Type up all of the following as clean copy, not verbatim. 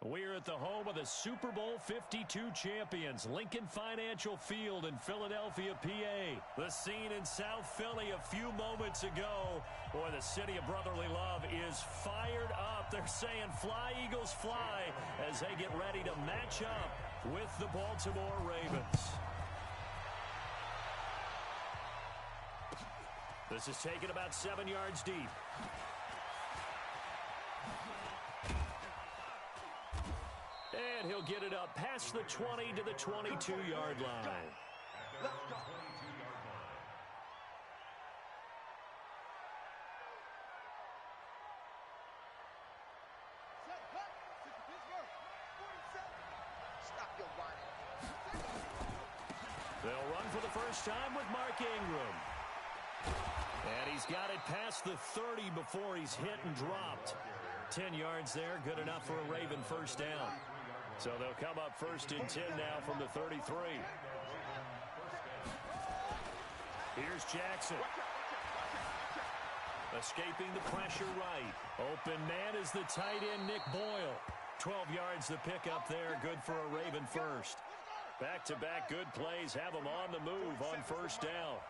We're at the home of the Super Bowl 52 champions, Lincoln Financial Field in Philadelphia, PA. The scene in South Philly a few moments ago. Boy, the city of brotherly love is fired up. They're saying, "Fly, Eagles, fly," as they get ready to match up with the Baltimore Ravens. This is taken about 7 yards deep. And he'll get it up past the 20 to the 22-yard line. Let's go. Stop your running. They'll run for the first time with Mark Ingram. And he's got it past the 30 before he's hit and dropped. 10 yards there, good enough for a Raven first down. So they'll come up first and 10 now from the 33. Here's Jackson. Escaping the pressure right. Open man is the tight end, Nick Boyle. 12 yards the pickup there, good for a Raven first. Back-to-back good plays have them on the move on first down.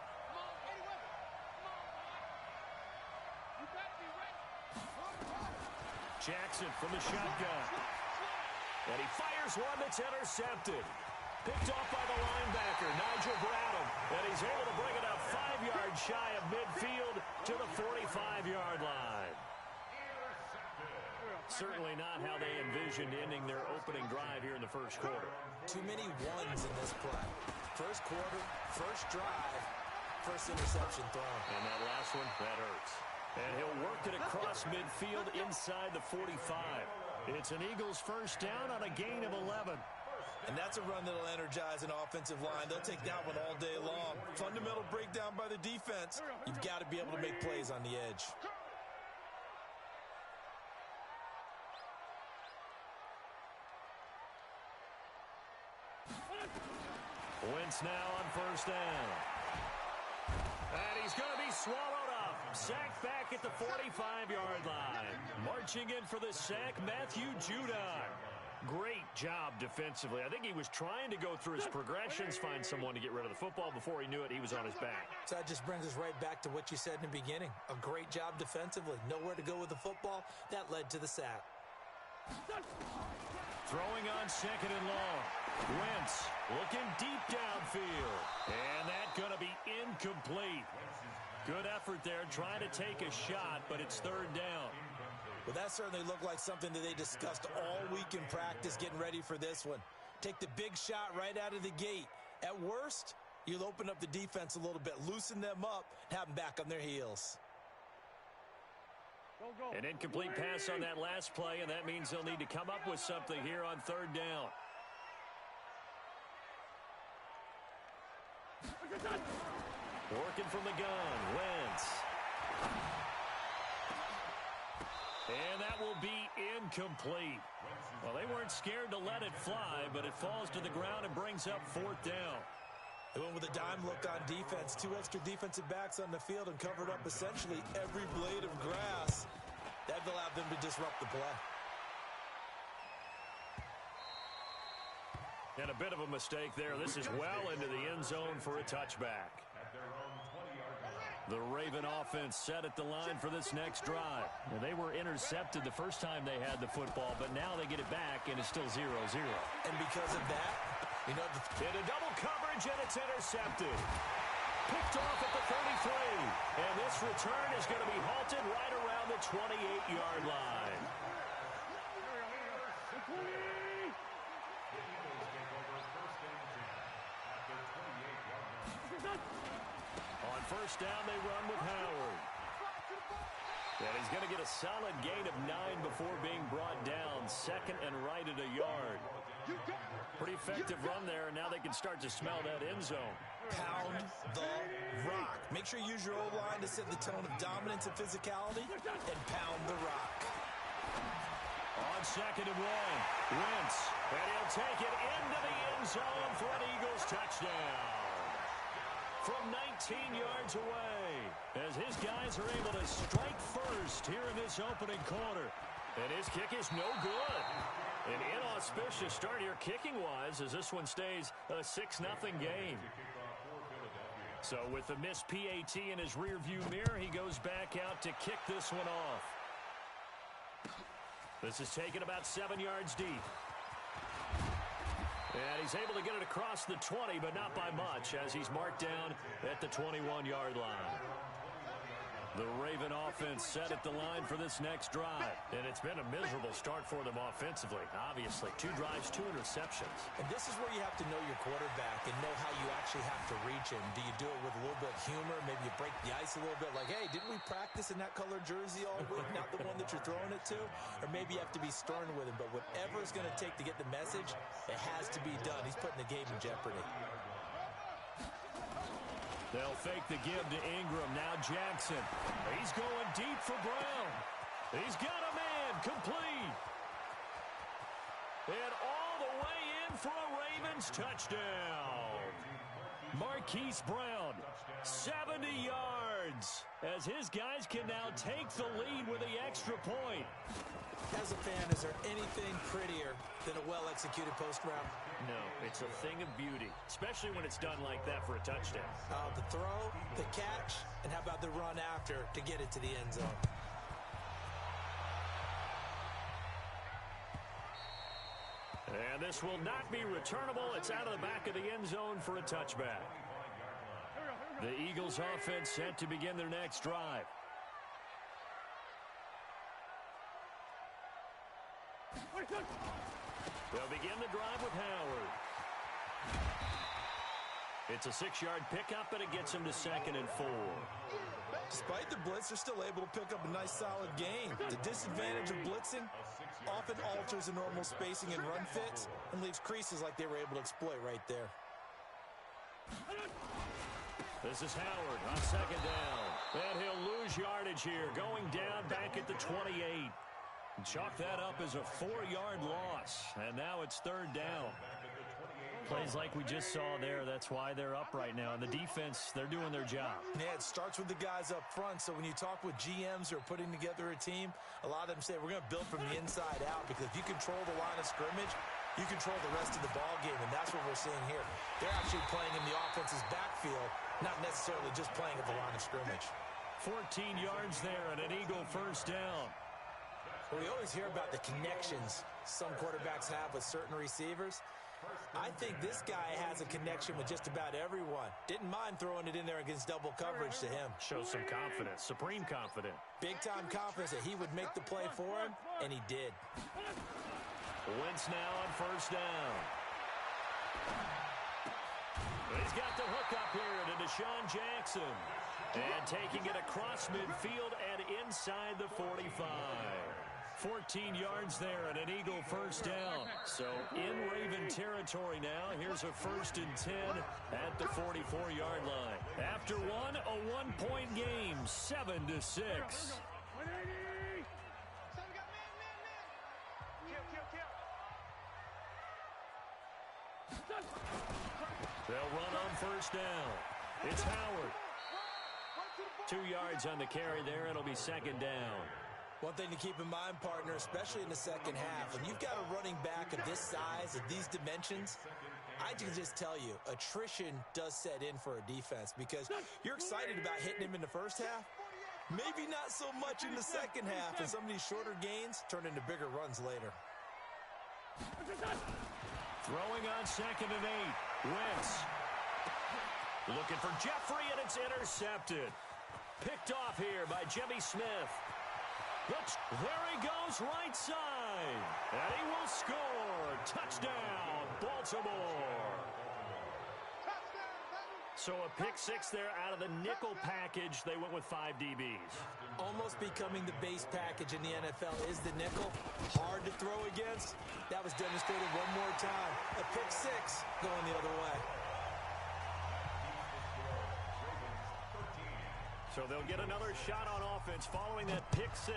Jackson from the shotgun. And he fires one that's intercepted. Picked off by the linebacker, Nigel Bradham. And he's able to bring it up 5 yards shy of midfield to the 45-yard line. Certainly not how they envisioned ending their opening drive here in the first quarter. Too many ones in this play. First quarter, first drive, first interception thrown. And that last one, that hurts. And he'll work it across midfield inside the 45. It's an Eagles first down on a gain of 11. And that's a run that'll energize an offensive line. They'll take that one all day long. Fundamental breakdown by the defense. You've got to be able to make plays on the edge. Wentz now on first down. And he's going to be swallowed up. Sacked back at the 45-yard line. Marching in for the sack, Matthew Judon. Great job defensively. I think he was trying to go through his progressions, find someone to get rid of the football. Before he knew it, he was on his back. So that just brings us right back to what you said in the beginning. A great job defensively. Nowhere to go with the football. That led to the sack. Throwing on second and long. Wentz looking deep downfield. And that's going to be incomplete. Good effort there, trying to take a shot, but it's third down. Well, that certainly looked like something that they discussed all week in practice, getting ready for this one. Take the big shot right out of the gate. At worst, you'll open up the defense a little bit, loosen them up, have them back on their heels. An incomplete pass on that last play, and that means they'll need to come up with something here on third down. Working from the gun, Wentz. And that will be incomplete. Well, they weren't scared to let it fly, but it falls to the ground and brings up fourth down. They went with a dime look on defense. 2 extra defensive backs on the field and covered up essentially every blade of grass. That allowed them to disrupt the play. And a bit of a mistake there. This is well into the end zone for a touchback. The Raven offense set at the line for this next drive. And they were intercepted the first time they had the football, but now they get it back, and it's still 0-0. And because of that, you know, into double coverage, and it's intercepted. Picked off at the 33. And this return is going to be halted right around the 28-yard line. On first down, they run with Howard. And he's going to get a solid gain of 9 before being brought down. Second and right at a yard. Pretty effective run there, and now they can start to smell that end zone. Pound the rock. Make sure you use your O-line to set the tone of dominance and physicality, and pound the rock. On second and 1, Wentz. And he'll take it into the end zone for an Eagles touchdown. From 19 yards away, as his guys are able to strike first here in this opening quarter. And his kick is no good. An inauspicious start here kicking-wise as this one stays a 6-0 game. So with the missed PAT in his rearview mirror, he goes back out to kick this one off. This is taken about 7 yards deep. And he's able to get it across the 20, but not by much, as he's marked down at the 21-yard line. The Raven offense set at the line for this next drive. And it's been a miserable start for them offensively. Obviously, 2 drives, 2 interceptions. And this is where you have to know your quarterback and know how you actually have to reach him. Do you do it with a little bit of humor? Maybe you break the ice a little bit like, hey, didn't we practice in that color jersey all week? Not the one that you're throwing it to? Or maybe you have to be stern with him. But whatever it's going to take to get the message, it has to be done. He's putting the game in jeopardy. They'll fake the give to Ingram. Now Jackson. He's going deep for Brown. He's got a man. Complete. And all the way in for a Ravens touchdown. Marquise Brown, 70 yards. As his guys can now take the lead with the extra point. As a fan, is there anything prettier than a well-executed post route? No, it's a thing of beauty, especially when it's done like that for a touchdown. The throw, the catch, and how about the run after to get it to the end zone? And this will not be returnable. It's out of the back of the end zone for a touchback. The Eagles offense set to begin their next drive. They'll begin the drive with Howard. It's a 6-yard pickup, and it gets him to 2nd and 4. Despite the blitz, they're still able to pick up a nice, solid gain. The disadvantage of blitzing often alters the normal spacing and run fits and leaves creases like they were able to exploit right there. This is Howard on 2nd down. And he'll lose yardage here, going down back at the 28. Chalk that up as a 4-yard loss, and now it's 3rd down. Plays like we just saw there, that's why they're up right now. And the defense, they're doing their job. Yeah, it starts with the guys up front, so when you talk with GMs who are putting together a team, a lot of them say, we're going to build from the inside out, because if you control the line of scrimmage, you control the rest of the ball game, and that's what we're seeing here. They're actually playing in the offense's backfield, not necessarily just playing at the line of scrimmage. 14 yards there and an Eagle 1st down. We always hear about the connections some quarterbacks have with certain receivers. I think this guy has a connection with just about everyone. Didn't mind throwing it in there against double coverage to him. Shows some confidence, supreme confidence. Big-time confidence that he would make the play for him, and he did. Wentz now on 1st down. He's got the hook up here to Deshaun Jackson. And taking it across midfield and inside the 45. 14 yards there and an Eagle 1st down. So in Raven territory now. Here's a 1st and 10 at the 44-yard line. After one, a 1-point game, 7-6. They'll run on 1st down. It's Howard. 2 yards on the carry there. It'll be 2nd down. One thing to keep in mind, partner, especially in the second half, when you've got a running back of this size, of these dimensions, I can just tell you, attrition does set in for a defense because you're excited about hitting him in the first half. Maybe not so much in the second half, and some of these shorter gains turn into bigger runs later. Throwing on 2nd and 8. Wentz. Looking for Jeffrey, and it's intercepted. Picked off here by Jimmy Smith. There he goes, right side. And he will score. Touchdown, Baltimore. So a pick 6 there out of the nickel package. They went with 5 DBs. Almost becoming the base package in the NFL is the nickel. Hard to throw against. That was demonstrated one more time. A pick 6 going the other way. So they'll get another shot on offense following that pick 6.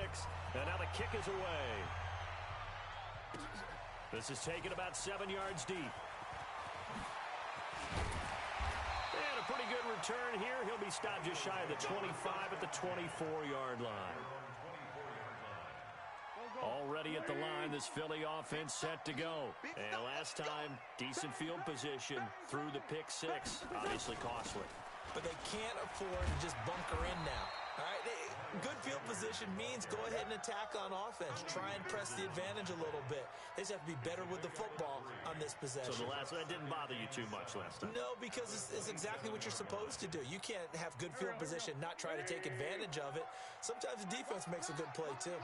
And now the kick is away. This is taken about 7 yards deep. And a pretty good return here. He'll be stopped just shy of the 25 at the 24-yard line. Already at the line, this Philly offense set to go. And last time, decent field position through the pick six. Obviously costly. But they can't afford to just bunker in now. All right, good field position means go ahead and attack on offense. Try and press the advantage a little bit. They just have to be better with the football on this possession. So that didn't bother you too much last time? No, because it's exactly what you're supposed to do. You can't have good field position, not try to take advantage of it. Sometimes the defense makes a good play, too.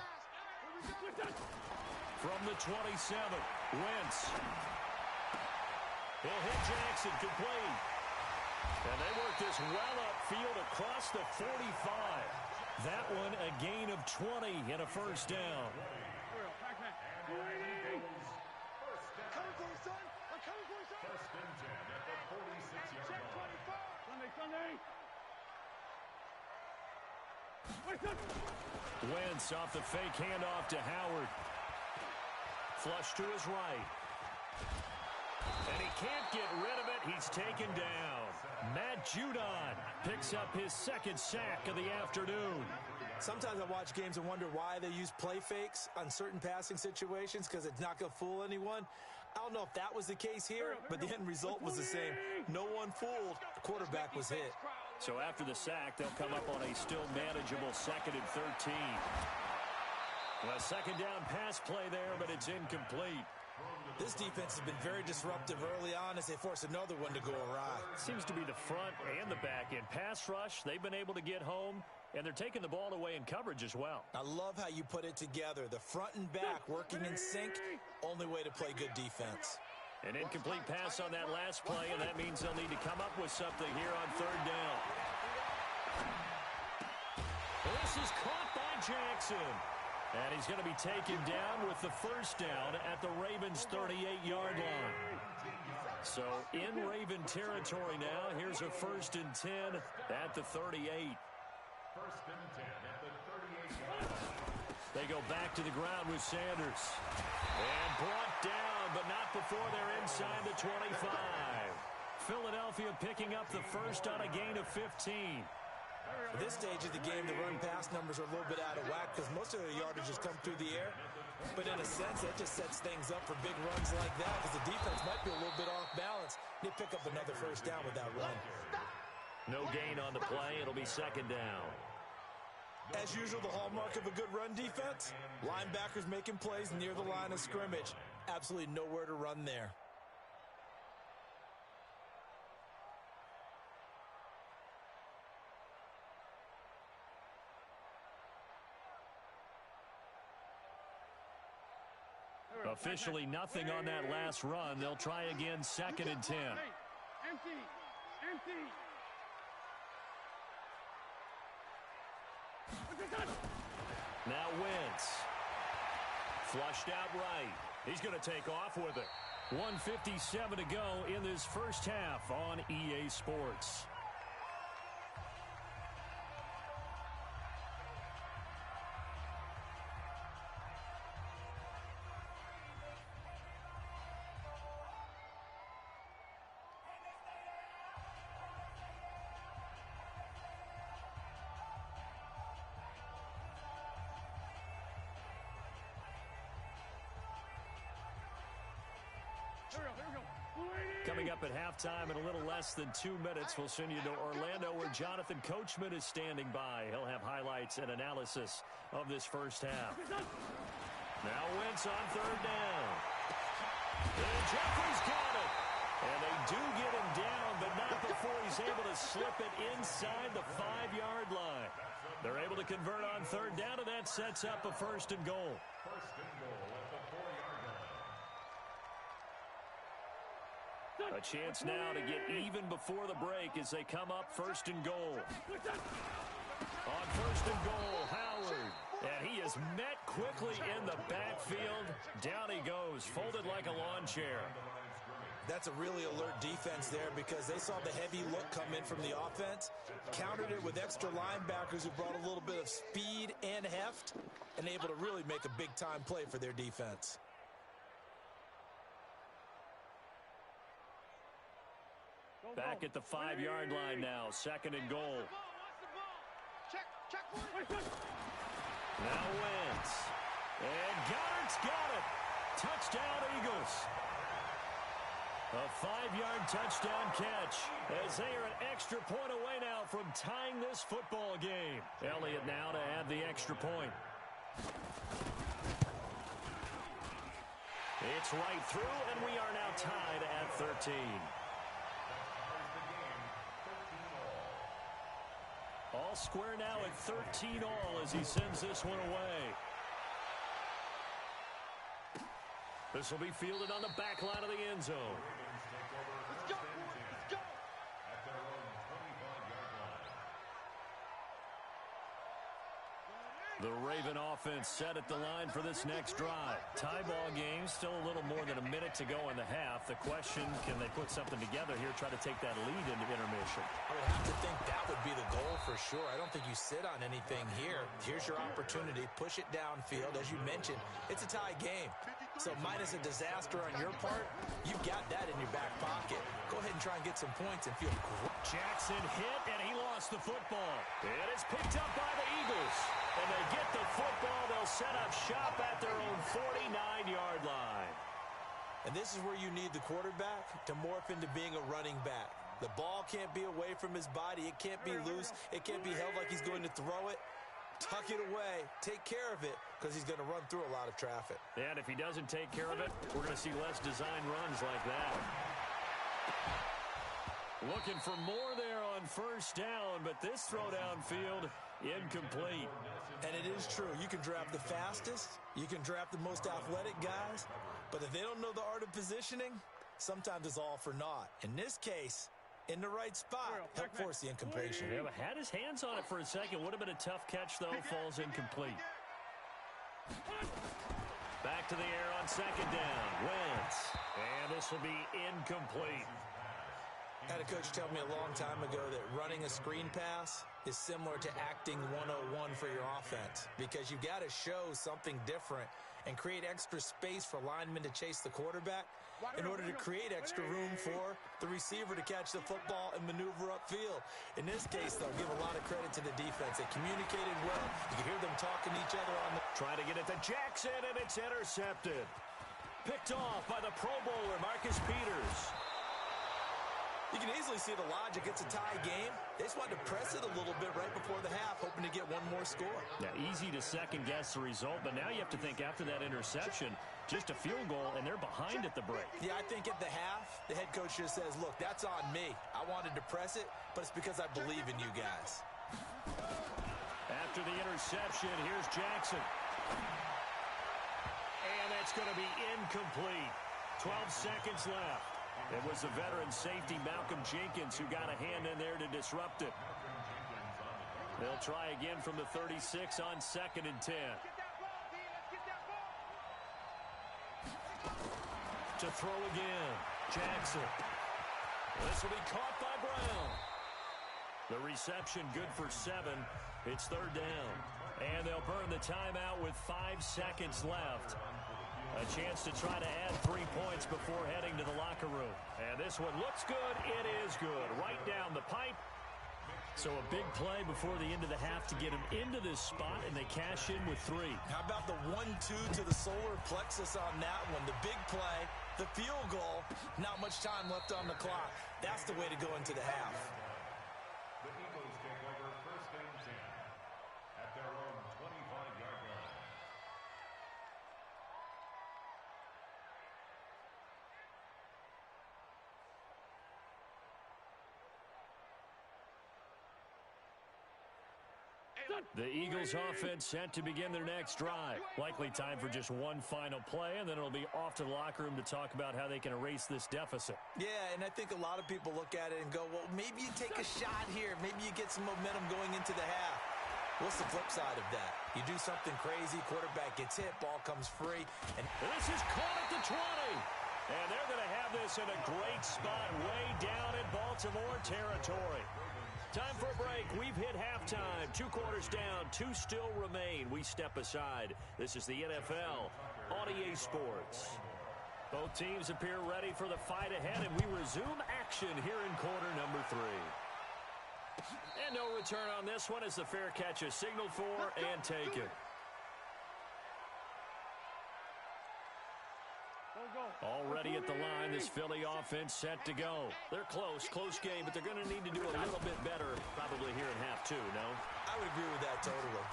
From the 27, Wentz. He'll hit Jackson, complete. And they work this well upfield across the 45. That one a gain of 20 and a first down. Wentz off the fake handoff to Howard. Flush to his right. And he can't get rid of it. He's taken down. Matt Judon picks up his second sack of the afternoon. Sometimes I watch games and wonder why they use play fakes on certain passing situations, because it's not going to fool anyone. I don't know if that was the case here, but the end result was the same. No one fooled. The quarterback was hit. So after the sack, they'll come up on a still manageable 2nd and 13. A second down pass play there, but it's incomplete. This defense has been very disruptive early on as they force another one to go awry. Seems to be the front and the back end. Pass rush, they've been able to get home, and they're taking the ball away in coverage as well. I love how you put it together. The front and back working in sync, only way to play good defense. An incomplete pass on that last play, and that means they'll need to come up with something here on 3rd down. This is caught by Jackson. And he's going to be taken down with the first down at the Ravens' 38-yard line. So in Raven territory now, here's a 1st and 10 at the 38. 1st and 10 at the 38. They go back to the ground with Sanders. And brought down, but not before they're inside the 25. Philadelphia picking up the first on a gain of 15. At this stage of the game, the run-pass numbers are a little bit out of whack because most of their yardage has come through the air. But in a sense, that just sets things up for big runs like that because the defense might be a little bit off balance. They pick up another first down with that run. No gain on the play. It'll be 2nd down. As usual, the hallmark of a good run defense, linebackers making plays near the line of scrimmage. Absolutely nowhere to run there. Officially nothing on that last run. They'll try again, 2nd and 10. Empty. Now Wentz. Flushed out right. He's going to take off with it. 1:57 to go in this first half on EA Sports. Coming up at halftime in a little less than 2 minutes, we'll send you to Orlando where Jonathan Coachman is standing by. He'll have highlights and analysis of this first half. Now Wentz on 3rd down. And Jeffrey's got it. And they do get him down, but not before he's able to slip it inside the 5-yard line. They're able to convert on 3rd down, and that sets up a 1st and goal. 1st and goal at the 4-yard line. A chance now to get even before the break as they come up 1st and goal. On 1st and goal, Howard. And he is met quickly in the backfield. Down he goes, folded like a lawn chair. That's a really alert defense there because they saw the heavy look come in from the offense, countered it with extra linebackers who brought a little bit of speed and heft, and able to really make a big-time play for their defense. Back at the 5-yard line now, 2nd and goal. Check. Now Wentz. And Goddard's got it. Touchdown, Eagles. A 5-yard touchdown catch as they are an extra point away now from tying this football game. Elliott now to add the extra point. It's right through, and we are now tied at 13. All square now at 13 all as he sends this one away. This will be fielded on the back line of the end zone. Let's go, boys. Let's go. At their own 25-yard line. The Raven offense set at the line for this next drive. Tie ball game, still a little more than a minute to go in the half. The question, can they put something together here, try to take that lead into intermission? I would have to think that would be the goal for sure. I don't think you sit on anything here. Here's your opportunity. Push it downfield. As you mentioned, it's a tie game. So minus a disaster on your part, you've got that in your back pocket. Go ahead and try and get some points and feel great. Jackson hit, and he lost the football. It is picked up by the Eagles. And they get the football. They'll set up shop at their own 49-yard line. And this is where you need the quarterback to morph into being a running back. The ball can't be away from his body. It can't be loose. It can't be held like he's going to throw it. Tuck it away. Take care of it because he's going to run through a lot of traffic. And if he doesn't take care of it, we're going to see less design runs like that. Looking for more there on first down, but this throw downfield, incomplete. And it is true. You can draft the fastest. You can draft the most athletic guys. But if they don't know the art of positioning, sometimes it's all for naught. In this case, in the right spot, help force the incompletion. Yeah, but had his hands on it for a second. Would have been a tough catch, though. Falls incomplete. Back to the air on second down. Wentz. And this will be incomplete. I had a coach tell me a long time ago that running a screen pass is similar to acting 101 for your offense because you've got to show something different and create extra space for linemen to chase the quarterback in order to create extra room for the receiver to catch the football and maneuver upfield. In this case, though, give a lot of credit to the defense. They communicated well. You can hear them talking to each other on the... Trying to get it to Jackson, and it's intercepted. Picked off by the Pro Bowler, Marcus Peters. You can easily see the logic. It's a tie game. They just wanted to press it a little bit right before the half, hoping to get one more score. Yeah, easy to second-guess the result, but now you have to think after that interception, just a field goal, and they're behind at the break. Yeah, I think at the half, the head coach just says, look, that's on me. I wanted to press it, but it's because I believe in you guys. After the interception, here's Jackson. And that's going to be incomplete. 12 seconds left. It was the veteran safety, Malcolm Jenkins, who got a hand in there to disrupt it. They'll try again from the 36 on 2nd and 10. To throw again, Jackson. This will be caught by Brown. The reception good for 7. It's 3rd down. And they'll burn the timeout with 5 seconds left. A chance to try to add 3 points before heading to the locker room. And this one looks good. It is good. Right down the pipe. So a big play before the end of the half to get them into this spot, and they cash in with 3. How about the 1-2 to the solar plexus on that one? The big play, the field goal, not much time left on the clock. That's the way to go into the half. The Eagles take over 1st and 10 at their own 25-yard line. The Eagles offense set to begin their next drive. Likely time for just one final play, and then it'll be off to the locker room to talk about how they can erase this deficit. Yeah, and I think a lot of people look at it and go, well, maybe you take a shot here. Maybe you get some momentum going into the half. What's the flip side of that? You do something crazy, quarterback gets hit, ball comes free. And this is caught at the 20. And they're going to have this in a great spot way down in Baltimore territory. Time for a break. We've hit halftime. 2 quarters down. 2 still remain. We step aside. This is the NFL on EA Sports. Both teams appear ready for the fight ahead, and we resume action here in quarter number 3. And no return on this one as the fair catch is signaled for and taken. Already at the line, this Philly offense set to go. They're close game, but they're going to need to do a little bit better probably here in half two, no? I would agree with that totally.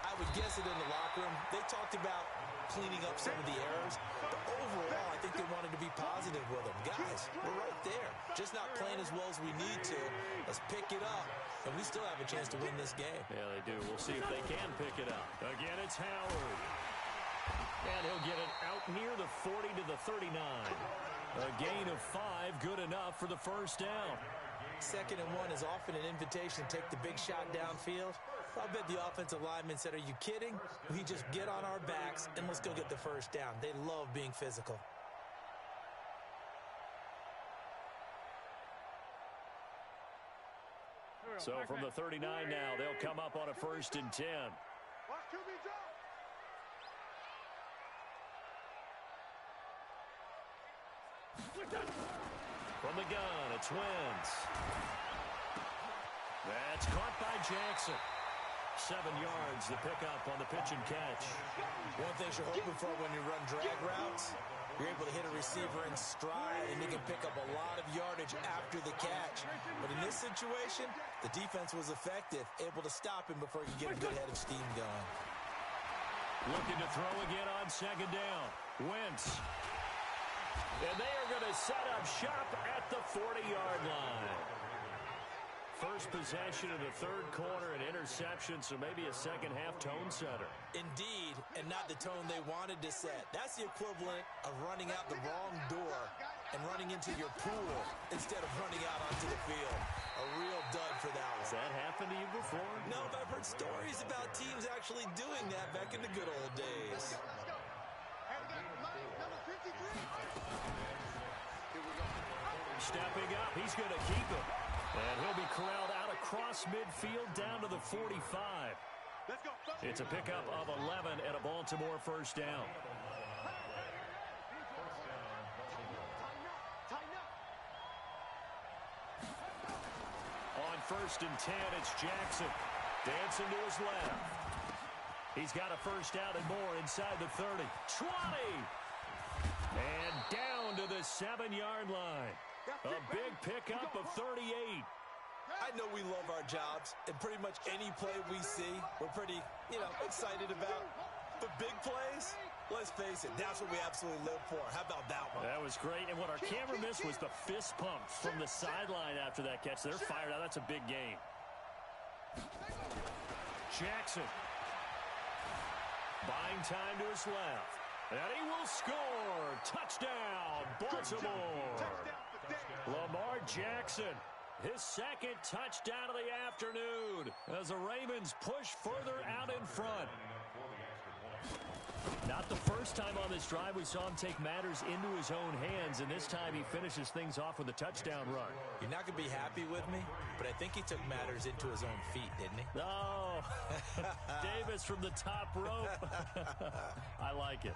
I would guess it in the locker room. They talked about cleaning up some of the errors, but overall, I think they wanted to be positive with them. Guys, we're right there. Just not playing as well as we need to. Let's pick it up, and we still have a chance to win this game. Yeah, they do. We'll see if they can pick it up. Again, it's Howard. And he'll get it out near the 40 to the 39. A gain of 5, good enough for the first down. 2nd and 1 is often an invitation to take the big shot downfield. I'll bet the offensive lineman said, are you kidding? We just get on our backs and let's go get the first down. They love being physical. So from the 39 now, they'll come up on a 1st and 10. From the gun, it's Wentz. That's caught by Jackson. 7 yards, the pickup on the pitch and catch. One thing you're hoping for when you run drag routes, you're able to hit a receiver in stride, and you can pick up a lot of yardage after the catch. But in this situation, the defense was effective, able to stop him before he could get a good head of steam going. Looking to throw again on 2nd down. Wentz. And they are going to set up shop at the 40-yard line. First possession of the 3rd quarter, an interception, so maybe a second-half tone setter. Indeed, and not the tone they wanted to set. That's the equivalent of running out the wrong door and running into your pool instead of running out onto the field. A real dud for that one. Has that happened to you before? No, but I've heard stories about teams actually doing that back in the good old days. Stepping up, he's going to keep it. And he'll be corralled out across midfield down to the 45. It's a pickup of 11 and a Baltimore first down. On 1st and 10, it's Jackson. Dancing to his left. He's got a first down and more inside the 30. 20! And down to the 7-yard line. A big pickup of 38. I know we love our jobs, and pretty much any play we see, we're pretty, excited about. But big plays, let's face it, that's what we absolutely live for. How about that one? That was great, and what our camera missed was the fist pump from the sideline after that catch. They're fired out. That's a big game. Jackson. Buying time to his left. And he will score. Touchdown, Baltimore. Lamar Jackson, his 2nd touchdown of the afternoon as the Ravens push further out in front. Not the first time on this drive we saw him take matters into his own hands, and this time he finishes things off with a touchdown run. You're not going to be happy with me, but I think he took matters into his own feet, didn't he? Oh, Davis from the top rope. I like it.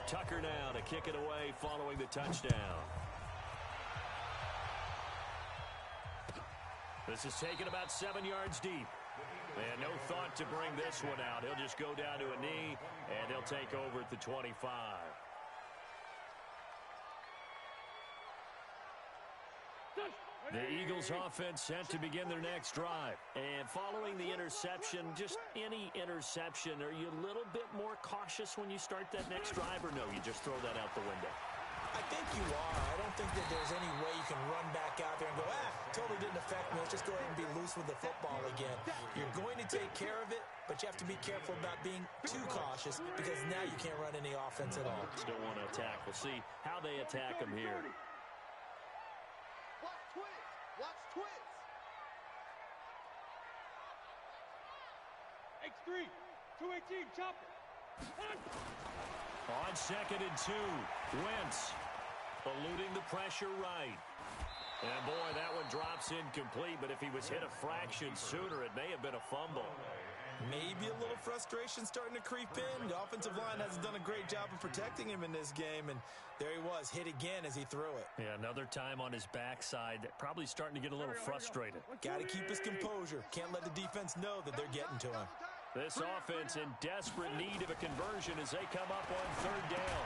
Tucker now to kick it away following the touchdown. This is taken about 7 yards deep. And no thought to bring this one out. He'll just go down to a knee, and he'll take over at the 25. The Eagles offense set to begin their next drive. And following the interception, just any interception, are you a little bit more cautious when you start that next drive, or no, you just throw that out the window? I think you are. I don't think that there's any way you can run back out there and go, totally didn't affect me. Let's just go ahead and be loose with the football again. You're going to take care of it, but you have to be careful about being too cautious because now you can't run any offense at all. Still want to attack. We'll see how they attack them here. Watch twits. X3, 218, chopper. On 2nd and 2, Wentz eluding the pressure right. And boy, that one drops incomplete, but if he was hit a fraction sooner, it may have been a fumble. Maybe a little frustration starting to creep in. The offensive line hasn't done a great job of protecting him in this game, and there he was, hit again as he threw it. Yeah, another time on his backside, probably starting to get a little frustrated. Got to keep his composure. Can't let the defense know that they're getting to him. This offense in desperate need of a conversion as they come up on third down.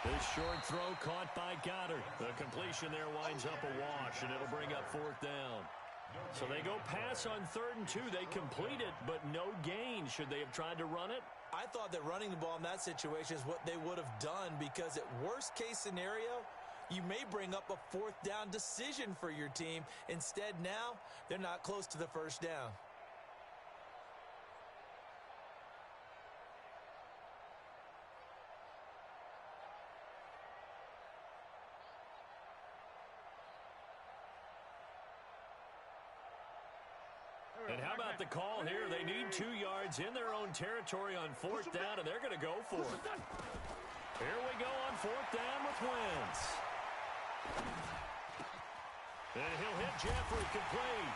This short throw caught by Goddard. The completion there winds up a wash, and it'll bring up fourth down. So they go pass on 3rd and 2. They complete it, but no gain. Should they have tried to run it? I thought that running the ball in that situation is what they would have done, because at worst case scenario, you may bring up a 4th down decision for your team. Instead, now, they're not close to the first down. And how about the call here? They need 2 yards in their own territory on 4th down, and they're going to go for it. Here we go on 4th down with Wentz. And he'll hit Jeffrey, complete.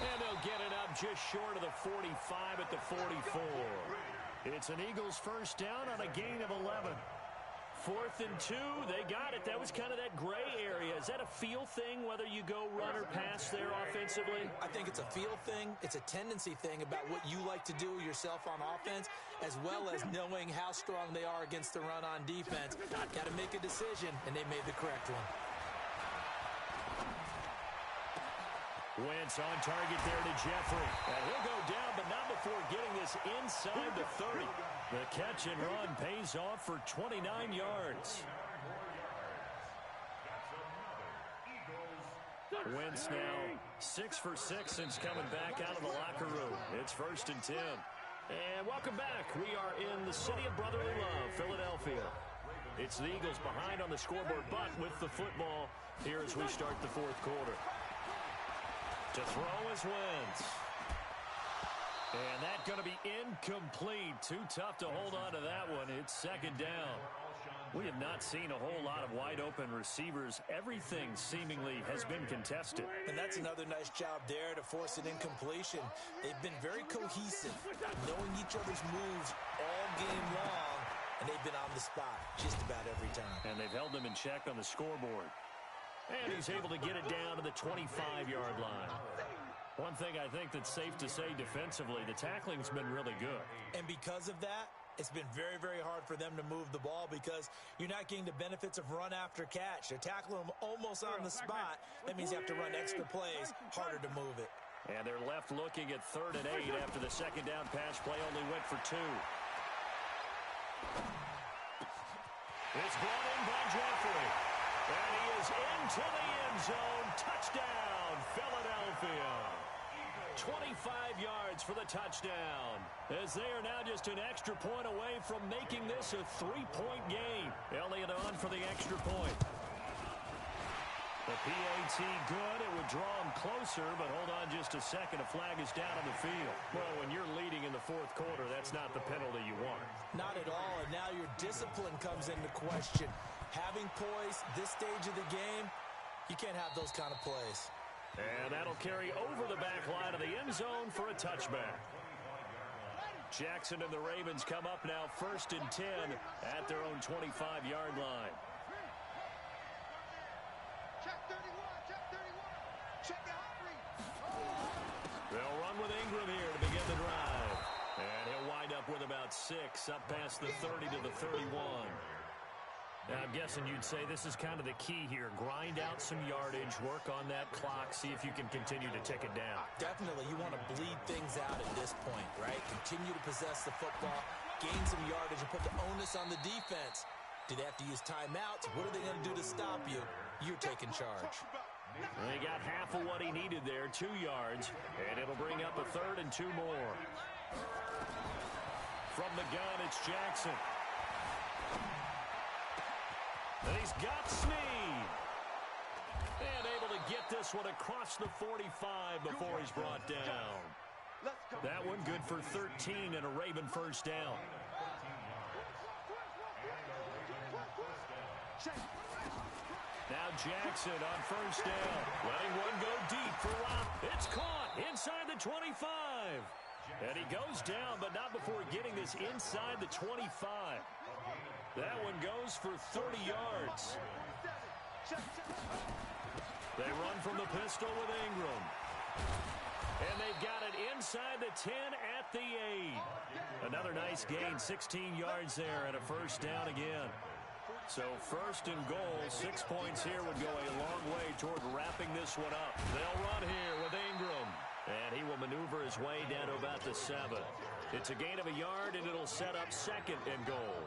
And they'll get it up just short of the 45 at the 44. It's an Eagles first down on a gain of 11. 4th and 2, they got it. That was kind of that gray area. Is that a feel thing, whether you go run or pass there offensively? I think it's a feel thing. It's a tendency thing about what you like to do yourself on offense, as well as knowing how strong they are against the run on defense. Got to make a decision, and they made the correct one. Wentz on target there to Jeffrey. And he'll go down, but not before getting this inside the 30. The catch and run pays off for 29 yards. Wentz now 6 for 6 since coming back out of the locker room. It's 1st and 10. And welcome back. We are in the city of brotherly love, Philadelphia. It's the Eagles behind on the scoreboard, but with the football here as we start the 4th quarter. To throw is Wentz. And that's going to be incomplete. Too tough to hold on to that one. It's 2nd down. We have not seen a whole lot of wide-open receivers. Everything seemingly has been contested. And that's another nice job there to force an incompletion. They've been very cohesive, knowing each other's moves all game long, and they've been on the spot just about every time. And they've held them in check on the scoreboard. And he's able to get it down to the 25-yard line. One thing I think that's safe to say defensively, the tackling's been really good. And because of that, it's been very, very hard for them to move the ball because you're not getting the benefits of run after catch. They're tackling them almost on the spot. That means you have to run extra plays, harder to move it. And they're left looking at 3rd and 8 after the 2nd down pass play only went for 2. It's brought in by Jeffrey. And he is into the end zone. Touchdown, Philadelphia. 25 yards for the touchdown, as they are now just an extra point away from making this a 3-point game. Elliott on for the extra point. The PAT good. It would draw him closer, but hold on just a second. A flag is down on the field. Well, when you're leading in the 4th quarter, that's not the penalty you want. Not at all, and now your discipline comes into question. Having poise this stage of the game, you can't have those kind of plays. And that'll carry over the back line of the end zone for a touchback. Jackson and the Ravens come up now 1st and 10 at their own 25-yard line. Check 31, check 31. Check the hot read. They'll run with Ingram here to begin the drive. And he'll wind up with about 6 up past the 30 to the 31. Now, I'm guessing you'd say this is kind of the key here. Grind out some yardage, work on that clock, see if you can continue to tick it down. Definitely, you want to bleed things out at this point, right? Continue to possess the football, gain some yardage, and put the onus on the defense. Do they have to use timeouts? What are they going to do to stop you? You're taking charge. Well, he got half of what he needed there, 2 yards, and it'll bring up a 3rd and 2 more. From the gun, it's Jackson. And he's got Snead. And able to get this one across the 45 before he's brought down. That one good for 13 and a Raven first down. Now Jackson on first down. Letting one go deep for Rock. It's caught inside the 25. And he goes down, but not before getting this inside the 25. That one goes for 30 yards. They run from the pistol with Ingram. And they've got it inside the 10 at the 8. Another nice gain, 16 yards there, and a first down again. So first and goal, 6 points here would go a long way toward wrapping this one up. They'll run here with Ingram. And he will maneuver his way down to about the 7. It's a gain of a yard, and it'll set up second and goal.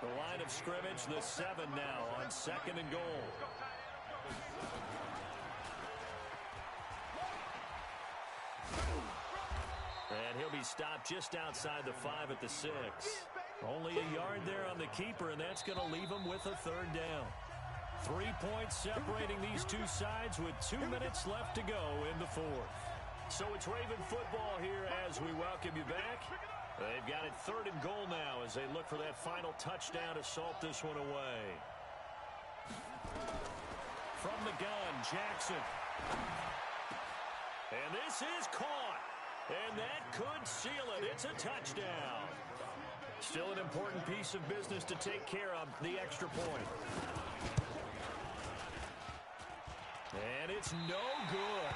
The line of scrimmage, the 7 now on second and goal. And he'll be stopped just outside the 5 at the 6. Only a yard there on the keeper, and that's going to leave him with a third down. 3 points separating these two sides with 2 minutes left to go in the fourth. So it's Raven football here as we welcome you back. They've got it third and goal now as they look for that final touchdown to salt this one away. From the gun, Jackson. And this is caught. And that could seal it. It's a touchdown. Still an important piece of business to take care of, the extra point. And it's no good.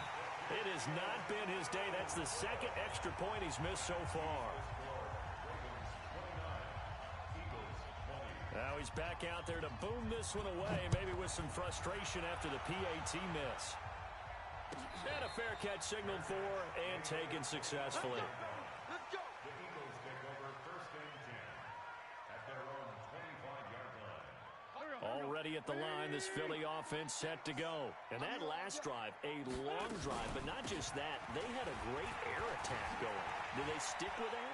It has not been his day. That's the second extra point he's missed so far. Now he's back out there to boom this one away, maybe with some frustration after the PAT miss. And a fair catch signaled for and taken successfully. Let's go. The Eagles take over first and 10 at their own 25-yard line. Already at the line, this Philly offense set to go. And that last drive, a long drive, but not just that. They had a great air attack going. Do they stick with that?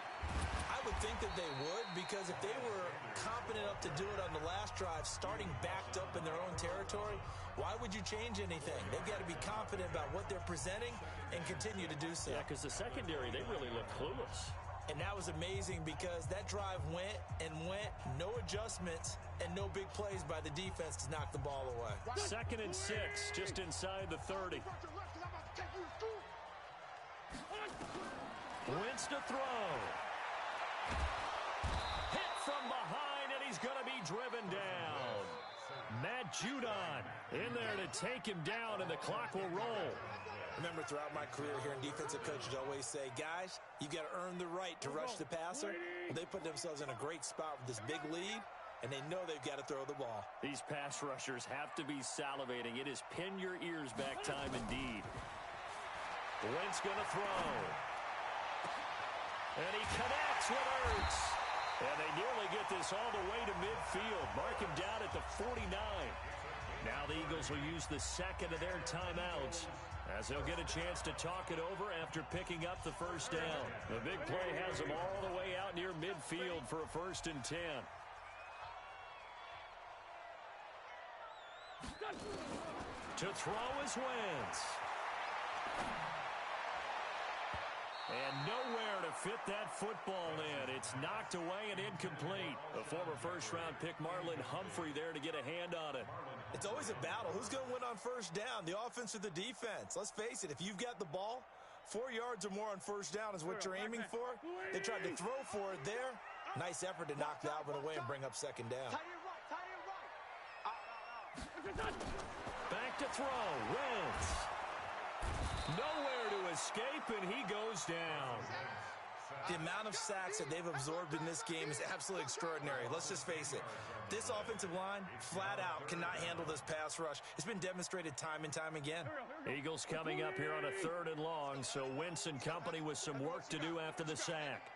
I would think that they would, because if they were confident enough to do it on the last drive, starting backed up in their own territory, why would you change anything? They've got to be confident about what they're presenting and continue to do so. Yeah, because the secondary, they really looked clueless. And that was amazing because that drive went and went, no adjustments, and no big plays by the defense to knock the ball away. Second and 6, just inside the 30. Wins to throw. Hit from behind, and he's going to be driven down. Matt Judon in there to take him down, and the clock will roll. Remember, throughout my career here in defensive coaches always say, guys, you got to earn the right to rush the passer. Well, they put themselves in a great spot with this big lead, and they know they've got to throw the ball. These pass rushers have to be salivating. It is pin your ears back time indeed. Wentz going to throw. And he connects with Ertz. And they nearly get this all the way to midfield. Mark him down at the 49. Now the Eagles will use the second of their timeouts as they'll get a chance to talk it over after picking up the first down. The big play has them all the way out near midfield for a first and 10. To throw is Wentz. And nowhere to fit that football in. It's knocked away and incomplete. The former first-round pick Marlon Humphrey there to get a hand on it. It's always a battle. Who's going to win on first down, the offense or the defense? Let's face it, if you've got the ball, 4 yards or more on first down is what you're aiming for. They tried to throw for it there. Nice effort to knock that one away and bring up second down. Back to throw. Wentz. Nowhere to escape, and he goes down. The amount of sacks that they've absorbed in this game is absolutely extraordinary. Let's just face it. This offensive line, flat out, cannot handle this pass rush. It's been demonstrated time and time again. Eagles coming up here on a third and long, so Wentz and company with some work to do after the sack.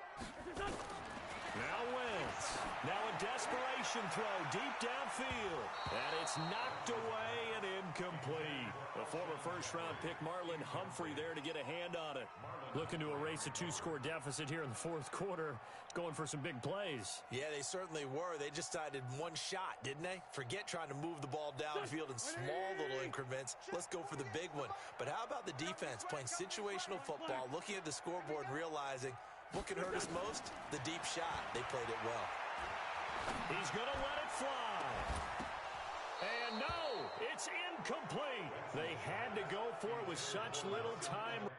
Now Wentz. Now a desperation throw deep downfield. And it's knocked away and incomplete. The former first-round pick Marlon Humphrey there to get a hand on it. Looking to erase a 2-score deficit here in the fourth quarter. Going for some big plays. Yeah, they certainly were. They just decided one shot, didn't they? Forget trying to move the ball downfield in small little increments. Let's go for the big one. But how about the defense playing situational football, looking at the scoreboard and realizing what can hurt us most? The deep shot. They played it well. He's going to let it fly. And no, it's incomplete. They had to go for it with such little time.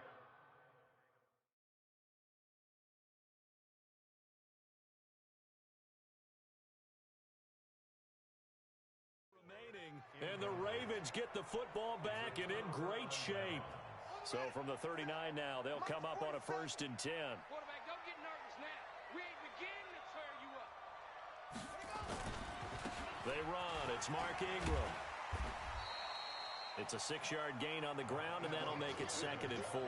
And the Ravens get the football back and in great shape. So from the 39 now, they'll come up on a 1st and 10. Quarterback, don't get nervous now. We ain't beginning to tear you up. They run. It's Mark Ingram. It's a 6-yard gain on the ground, and that'll make it 2nd and 4.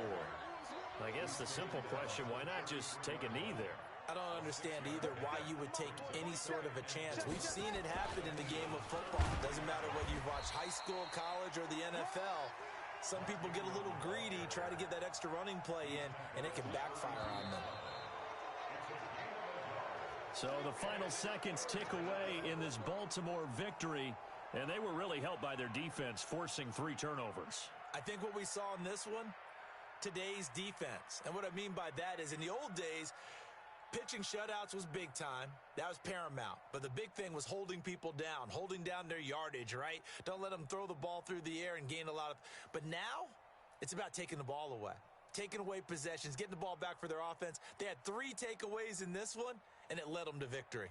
I guess the simple question, why not just take a knee there? I don't understand either why you would take any sort of a chance. We've seen it happen in the game of football. It doesn't matter whether you've watched high school, college, or the NFL. Some people get a little greedy, try to get that extra running play in, and it can backfire on them. So the final seconds tick away in this Baltimore victory, and they were really helped by their defense, forcing 3 turnovers. I think what we saw in this one, today's defense. And what I mean by that is in the old days, pitching shutouts was big time. That was paramount. But the big thing was holding people down, holding down their yardage, right? Don't let them throw the ball through the air and gain a lot of... But now, it's about taking the ball away. Taking away possessions, getting the ball back for their offense. They had 3 takeaways in this one, and it led them to victory.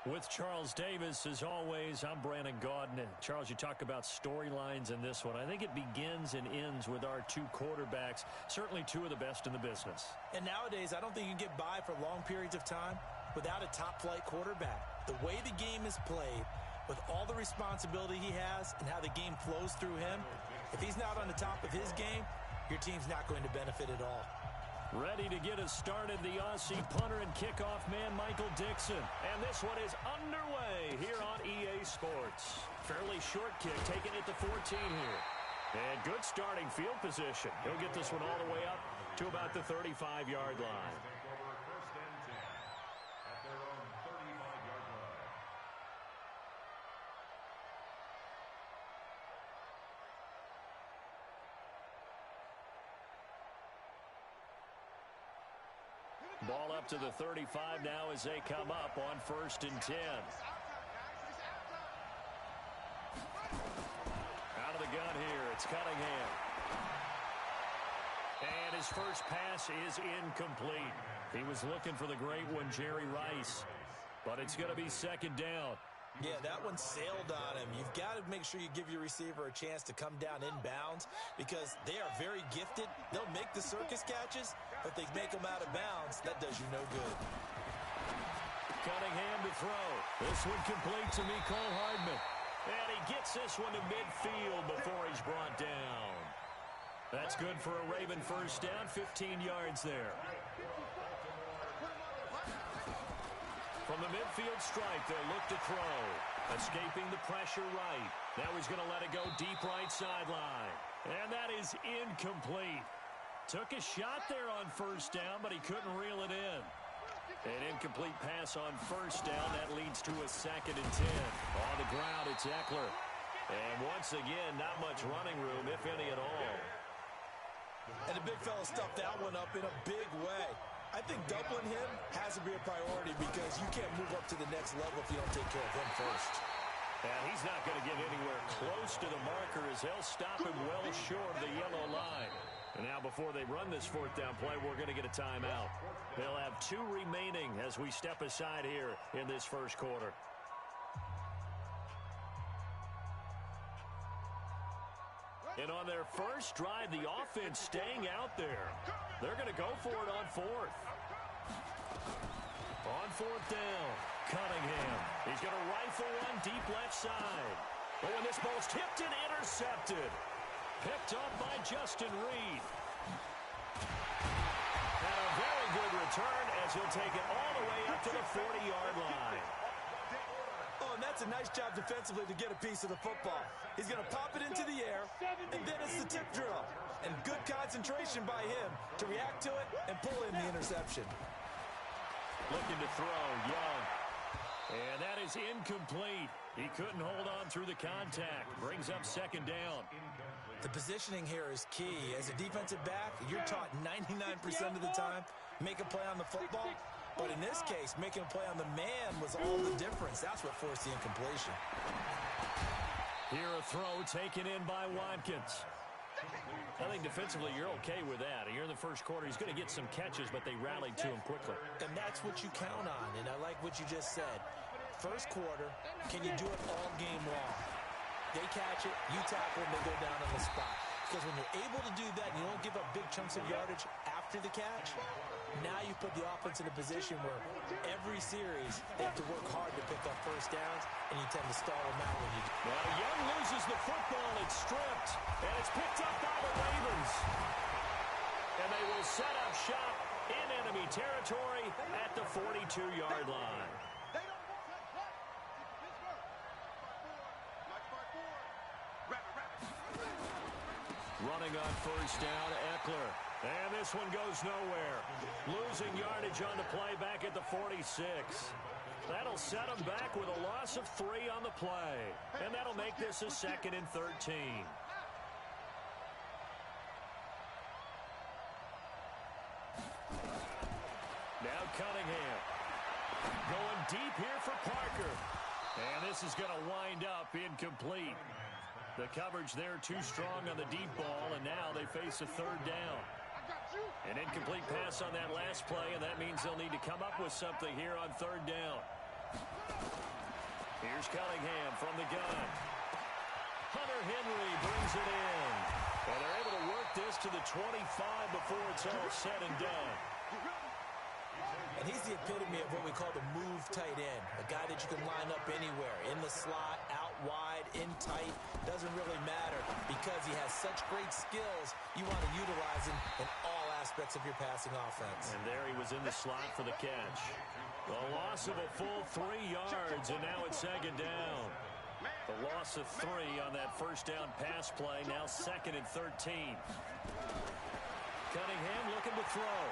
With Charles Davis, as always, I'm Brandon Gaudin. Charles, you talk about storylines in this one. I think it begins and ends with our two quarterbacks, certainly two of the best in the business. And nowadays, I don't think you can get by for long periods of time without a top-flight quarterback. The way the game is played, with all the responsibility he has and how the game flows through him, if he's not on the top of his game, your team's not going to benefit at all. Ready to get us started, the Aussie punter and kickoff man, Michael Dixon. And this one is underway here on EA Sports. Fairly short kick, taking it to 14 here. And good starting field position. He'll get this one all the way up to about the 35-yard line. Ball up to the 35 now as they come up on 1st and 10. Out of the gun here, it's Cunningham. And his first pass is incomplete. He was looking for the great one, Jerry Rice. But it's going to be 2nd down. Yeah, that one sailed on him. You've got to make sure you give your receiver a chance to come down inbounds because they are very gifted. They'll make the circus catches, but they make them out of bounds. That does you no good. Cunningham to throw. This one complete to Mecole Hardman. And he gets this one to midfield before he's brought down. That's good for a Raven first down, 15 yards there. From the midfield stripe, they'll look to throw. Escaping the pressure right. Now he's going to let it go deep right sideline. And that is incomplete. Took a shot there on 1st down, but he couldn't reel it in. An incomplete pass on 1st down. That leads to a 2nd and 10. On the ground, it's Eckler. And once again, not much running room, if any at all. And the big fella stuffed that one up in a big way. I think doubling him has to be a priority because you can't move up to the next level if you don't take care of him first. And he's not going to get anywhere close to the marker as they'll stop him well short of the yellow line. And now before they run this 4th down play, we're going to get a timeout. They'll have 2 remaining as we step aside here in this 1st quarter. And on their first drive, the offense staying out there. They're going to go for it on 4th. On 4th down, Cunningham. He's going to rifle one deep left side. Oh, and this ball's tipped and intercepted. Picked up by Justin Reed. And a very good return as he'll take it all the way up to the 40-yard line. Oh, and that's a nice job defensively to get a piece of the football. He's going to pop it into the air, and then it's the tip drill. And good concentration by him to react to it and pull in the interception. Looking to throw, Young. And that is incomplete. He couldn't hold on through the contact. Brings up 2nd down. The positioning here is key. As a defensive back, you're taught 99% of the time, make a play on the football. But in this case, making a play on the man was all the difference. That's what forced the incompletion. Here a throw taken in by Watkins. I think defensively you're okay with that. Here in the 1st quarter, he's going to get some catches, but they rallied to him quickly. And that's what you count on, and I like what you just said. 1st quarter, can you do it all game long? They catch it, you tackle them, they go down on the spot. Because when you're able to do that and you don't give up big chunks of yardage after the catch, now you put the offense in a position where every series they have to work hard to pick up 1st downs, and you tend to stall them out when you do. Well, Young loses the football. It's stripped, and it's picked up by the Ravens. And they will set up shop in enemy territory at the 42-yard line. Running on 1st down, Eckler. And this one goes nowhere. Losing yardage on the play back at the 46. That'll set him back with a loss of 3 on the play. And that'll make this a 2nd and 13. Now Cunningham. Going deep here for Parker. And this is going to wind up incomplete. The coverage there too strong on the deep ball, and now they face a 3rd down. An incomplete pass on that last play, and that means they'll need to come up with something here on 3rd down. Here's Cunningham from the gun. Hunter Henry brings it in. And they're able to work this to the 25 before it's all said and done. And he's the epitome of what we call the move tight end. A guy that you can line up anywhere. In the slot, out wide, in tight. Doesn't really matter because he has such great skills. You want to utilize him in all aspects of your passing offense. And there he was in the slot for the catch. A loss of a full 3 yards, and now it's second down. The loss of 3 on that first down pass play. Now 2nd and 13. Cunningham looking to throw.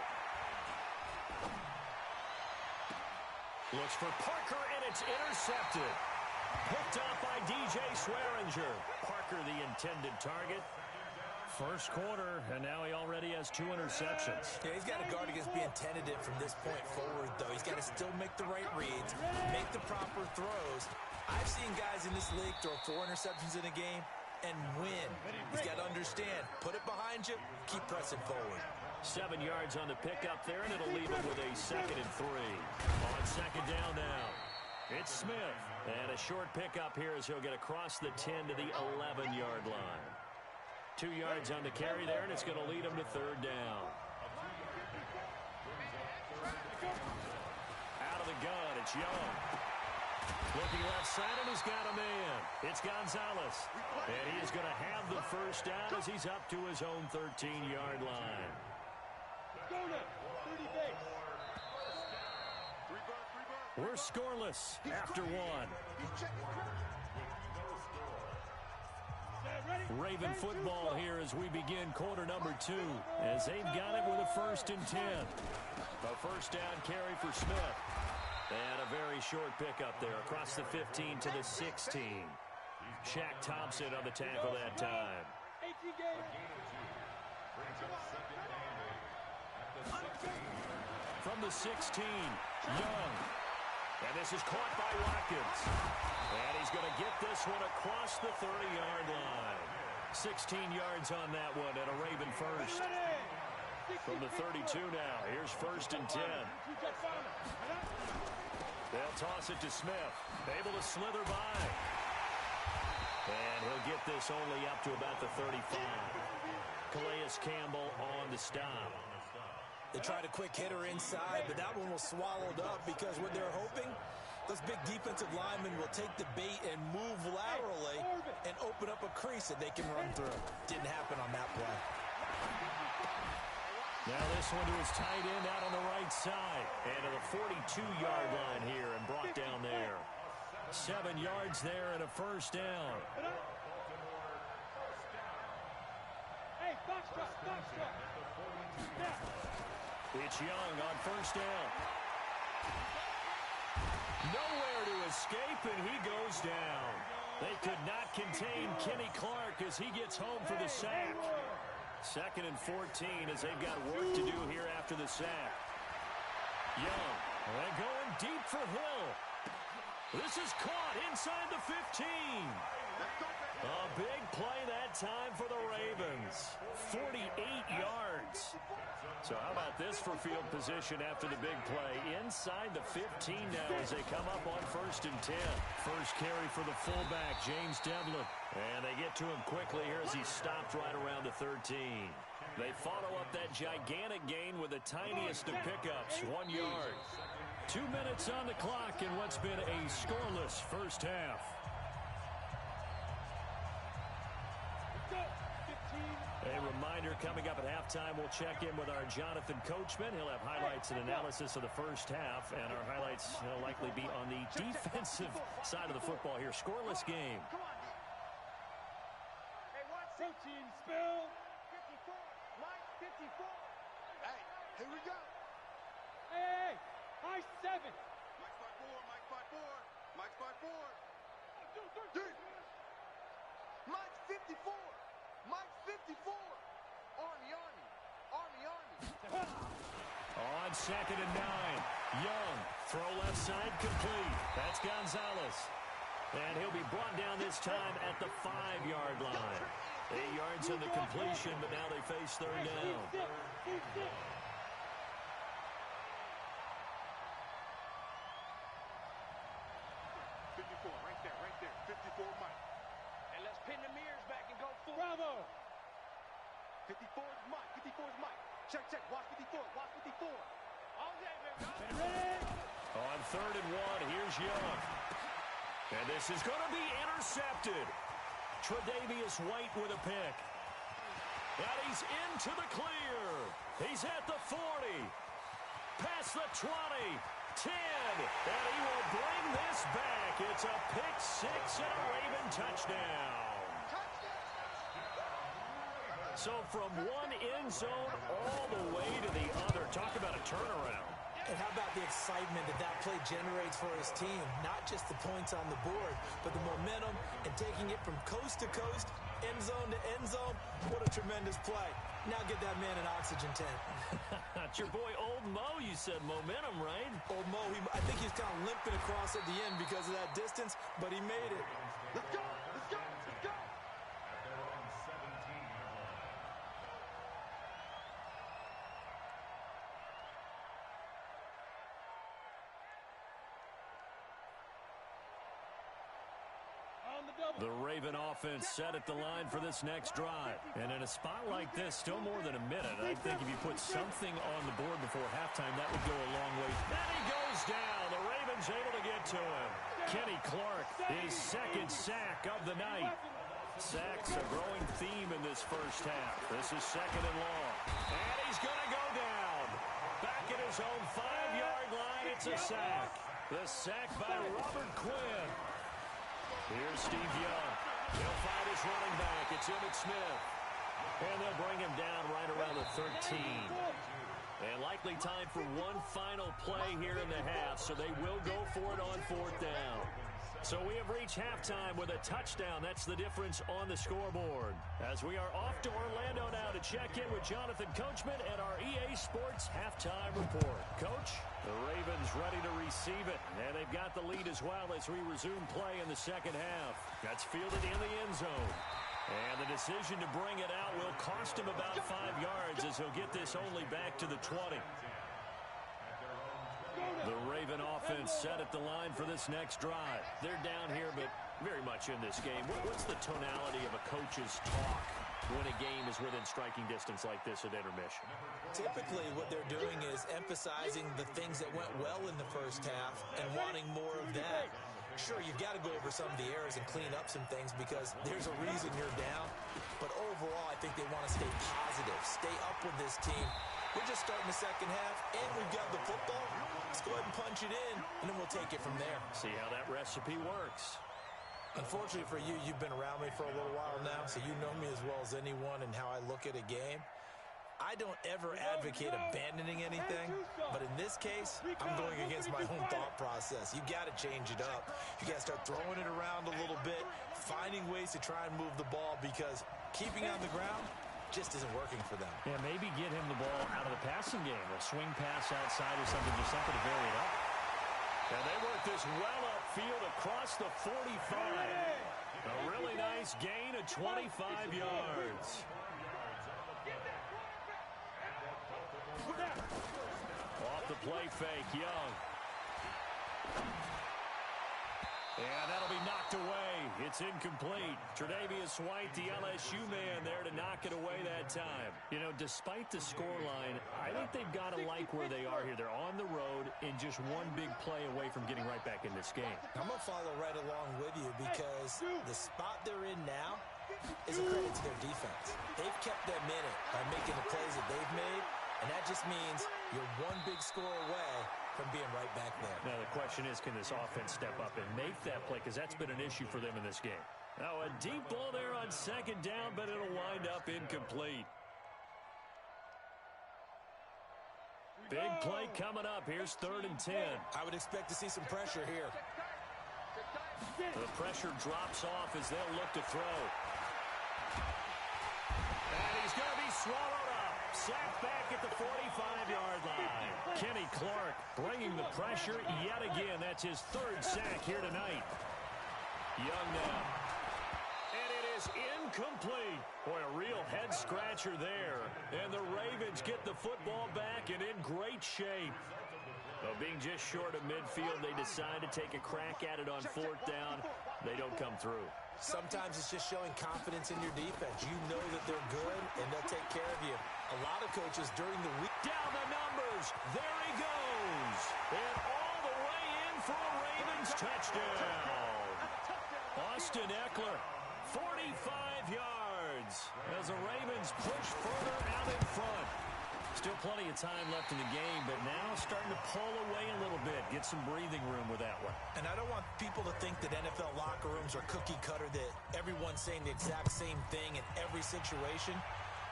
Looks for Parker, and it's intercepted. Picked off by DJ Swearinger. Parker, the intended target. First quarter, and now he already has 2 interceptions. Yeah, he's got to guard against being tentative from this point forward, though. He's got to still make the right reads, make the proper throws. I've seen guys in this league throw 4 interceptions in a game and win. He's got to understand, put it behind you, keep pressing forward. 7 yards on the pickup there, and it'll leave him with a 2nd and 3. On second down now, it's Smith. And a short pickup here as he'll get across the 10 to the 11-yard line. 2 yards on the carry there, and it's going to lead him to 3rd down. Out of the gun, it's Young. Looking left side, and he's got a man. It's Gonzalez. And he is going to have the first down as he's up to his own 13-yard line. We're scoreless after 1. Raven football here as we begin quarter number 2, as they've got it with a 1st and 10. A first down carry for Smith. And a very short pickup there across the 15 to the 16. Shaq Thompson on the tackle that time. From the 16, Young. And this is caught by Watkins. And he's going to get this one across the 30-yard line. 16 yards on that one, and a Raven first. From the 32 now, here's 1st and 10. They'll toss it to Smith. Able to slither by. And he'll get this only up to about the 35. Calais Campbell on the stop. They tried a quick hitter inside, but that one was swallowed up because what they're hoping, those big defensive linemen will take the bait and move laterally and open up a crease that they can run through. Didn't happen on that play. Now this one to his tight end out on the right side. And to the 42-yard line here and brought down there. 7 yards there and a first down. Hey, box drop, box drop. It's Young on first down. Nowhere to escape, and he goes down. They could not contain Kenny Clark as he gets home for the sack. 2nd and 14 as they've got work to do here after the sack. Young, and going deep for Hill. This is caught inside the 15. A big play that time for the Ravens. 48 yards. So how about this for field position after the big play? Inside the 15 now as they come up on 1st and 10. First carry for the fullback, James Devlin. And they get to him quickly here as he stopped right around the 13. They follow up that gigantic gain with the tiniest of pickups, 1 yard. 2 minutes on the clock in what's been a scoreless first half. A reminder coming up at halftime, we'll check in with our Jonathan Coachman. He'll have highlights and analysis of the first half, and our highlights will likely be on the defensive side of the football here. Scoreless game. Protein spill. 54. Mike, 54. Hey, here we go. Hey, high 7. Mike spot 4, Mike spot 4. Mike spot 4. Mike 54. Mike 54. Army, Army. Army, Army. On 2nd and 9. Young, throw left side complete. That's Gonzalez. And he'll be brought down this time at the 5-yard line. 8 yards on the completion, but now they face 3rd down. Mike. And let's pin the mirrors back and go full. Bravo! 54 is Mike. 54 is Mike. Check, check. Watch 54. Watch 54. All day, baby. Ready? On 3rd and 1, here's Young. And this is going to be intercepted. Tre'Davious White with a pick. And he's into the clear. He's at the 40. Past the 20. 10. And he will bring this back. It's a pick 6 and a Raven touchdown. So from one end zone all the way to the other. Talk about a turnaround. And how about the excitement that that play generates for his team? Not just the points on the board, but the momentum and taking it from coast to coast, end zone to end zone. What a tremendous play. Now get that man an oxygen tank. It's your boy Old Mo, you said momentum, right? Old Mo, I think he's kind of limping across at the end because of that distance, but he made it. Let's go! Let's go! Let's go! At their own 17-yard line. The Raven offense set at the line for this next drive. And in a spot like this, still more than a minute, I think if you put something on the board before halftime, that would go a long way. And he goes down. The Ravens able to get to him. Kenny Clark, his second sack of the night. Sacks a growing theme in this first half. This is 2nd and long. And he's going to go down. Back at his own 5-yard line, it's a sack. The sack by Robert Quinn. Here's Steve Young. He'll find his running back. It's Emmitt Smith. And they'll bring him down right around the 13. And likely time for one final play here in the half, so they will go for it on 4th down. So we have reached halftime with a touchdown. That's the difference on the scoreboard. As we are off to Orlando now to check in with Jonathan Coachman and our EA Sports halftime report. Coach, the Ravens ready to receive it. And they've got the lead as well as we resume play in the second half. That's fielded in the end zone. And the decision to bring it out will cost him about 5 yards as he'll get this only back to the 20. The Raven offense set at the line for this next drive. They're down here, but very much in this game. What's the tonality of a coach's talk when a game is within striking distance like this at intermission? Typically, what they're doing is emphasizing the things that went well in the first half and wanting more of that. Sure, you've got to go over some of the errors and clean up some things because there's a reason you're down. But overall, I think they want to stay positive, stay up with this team. We're just starting the second half, and we've got the football. Let's go ahead and punch it in, and then we'll take it from there. See how that recipe works. Unfortunately for you, you've been around me for a little while now, so you know me as well as anyone and how I look at a game. I don't ever advocate abandoning anything, but in this case, I'm going against my own thought process. You got to change it up. You got to start throwing it around a little bit, finding ways to try and move the ball because keeping on the ground just isn't working for them. Yeah, maybe get him the ball out of the passing game, a swing pass outside or something, just something to vary it up. And they work this well upfield across the 45. A really nice gain of 25 yards. Off the play fake, Young. And that'll be knocked away. It's incomplete. Tre'Davious White, the LSU man, there to knock it away that time. You know, despite the scoreline, I think they've got to like where they are here. They're on the road and just one big play away from getting right back in this game. I'm going to follow right along with you because the spot they're in now is a credit to their defense. They've kept them in it by making the plays that they've made, and that just means you're one big score away from being right back there. Now, the question is, can this offense step up and make that play? Because that's been an issue for them in this game. Now, a deep ball there on 2nd down, but it'll wind up incomplete. Big play coming up. Here's 3rd and 10. I would expect to see some pressure here. The pressure drops off as they'll look to throw. And he's going to be swallowed up. Sacked back at the 45-yard line. Kenny Clark bringing the pressure yet again. That's his 3rd sack here tonight. Young now. And it is incomplete. Boy, a real head-scratcher there. And the Ravens get the football back and in great shape. Well, being just short of midfield, they decide to take a crack at it on 4th down. they don't come through. Sometimes it's just showing confidence in your defense. You know that they're good, and they'll take care of you. A lot of coaches during the week. Down the numbers. There he goes. And all the way in for a Ravens touchdown. Austin Eckler, 45 yards as the Ravens push further out in front. Still plenty of time left in the game, but now starting to pull away a little bit. Get some breathing room with that one. And I don't want people to think that NFL locker rooms are cookie cutter, that everyone's saying the exact same thing in every situation.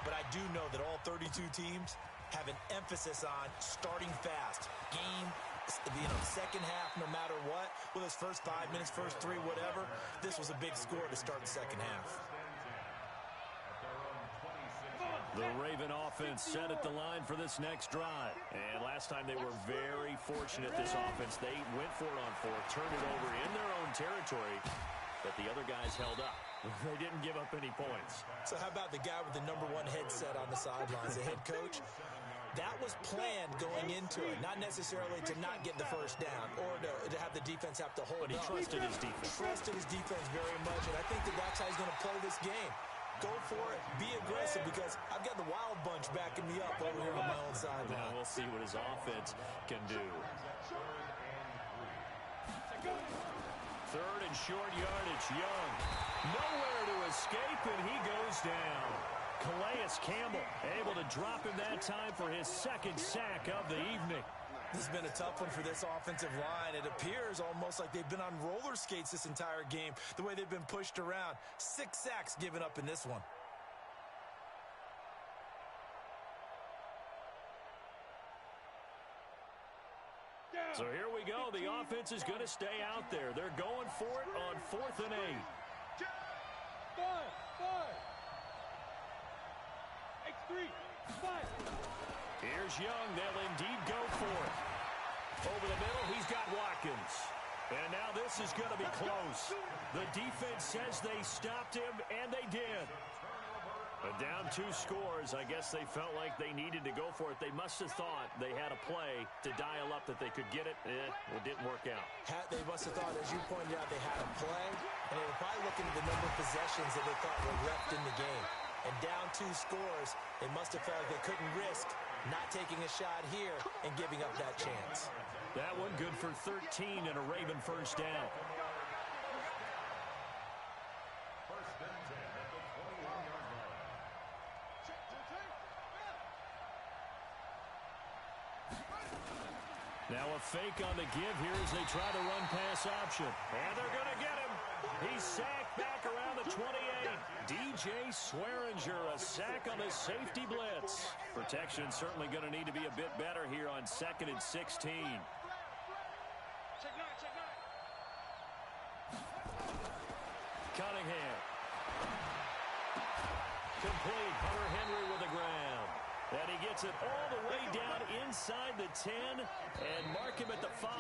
But I do know that all 32 teams have an emphasis on starting fast. Game, second half, no matter what. Well, those first 5 minutes, first 3, whatever. This was a big score to start the second half. The Raven offense set at the line for this next drive. And last time they were very fortunate, this offense. They went for it on fourth, turned it over in their own territory, but the other guys held up. They didn't give up any points. So how about the guy with the #1 headset on the sidelines, the head coach? That was planned going into it, not necessarily to not get the first down or to have the defense have to hold up. But he trusted his defense. Trusted his defense very much, and I think that that's how he's going to play this game. Go for it, be aggressive, because I've got the wild bunch backing me up over here on my own sideline. Now we'll see what his offense can do. Third and short yardage, Young. Nowhere to escape, and he goes down. Calais Campbell able to drop him that time for his second sack of the evening. This has been a tough one for this offensive line. It appears almost like they've been on roller skates this entire game, the way they've been pushed around. 6 sacks given up in this one. So here we go. The offense is going to stay out there. They're going for it on 4th and 8. Here's Young. They'll indeed go for it. Over the middle, he's got Watkins. And now this is going to be close. The defense says they stopped him, and they did. But down 2 scores, I guess they felt like they needed to go for it. They must have thought they had a play to dial up that they could get it. It didn't work out. They must have thought, as you pointed out, they had a play, and they were probably looking at the number of possessions that they thought were left in the game. And down 2 scores, they must have felt like they couldn't risk not taking a shot here and giving up that chance. That one good for 13 and a Raven first down. First and 10 at the 21-yard line. Now a fake on the give here as they try the run pass option. And they're going to get him. He's sacked back around the 28. DJ Swearinger, a sack on the safety blitz. Protection certainly going to need to be a bit better here on 2nd and 16. Cunningham. Complete. Hunter Henry with the grab. And he gets it all the way down inside the 10 and mark him at the 5.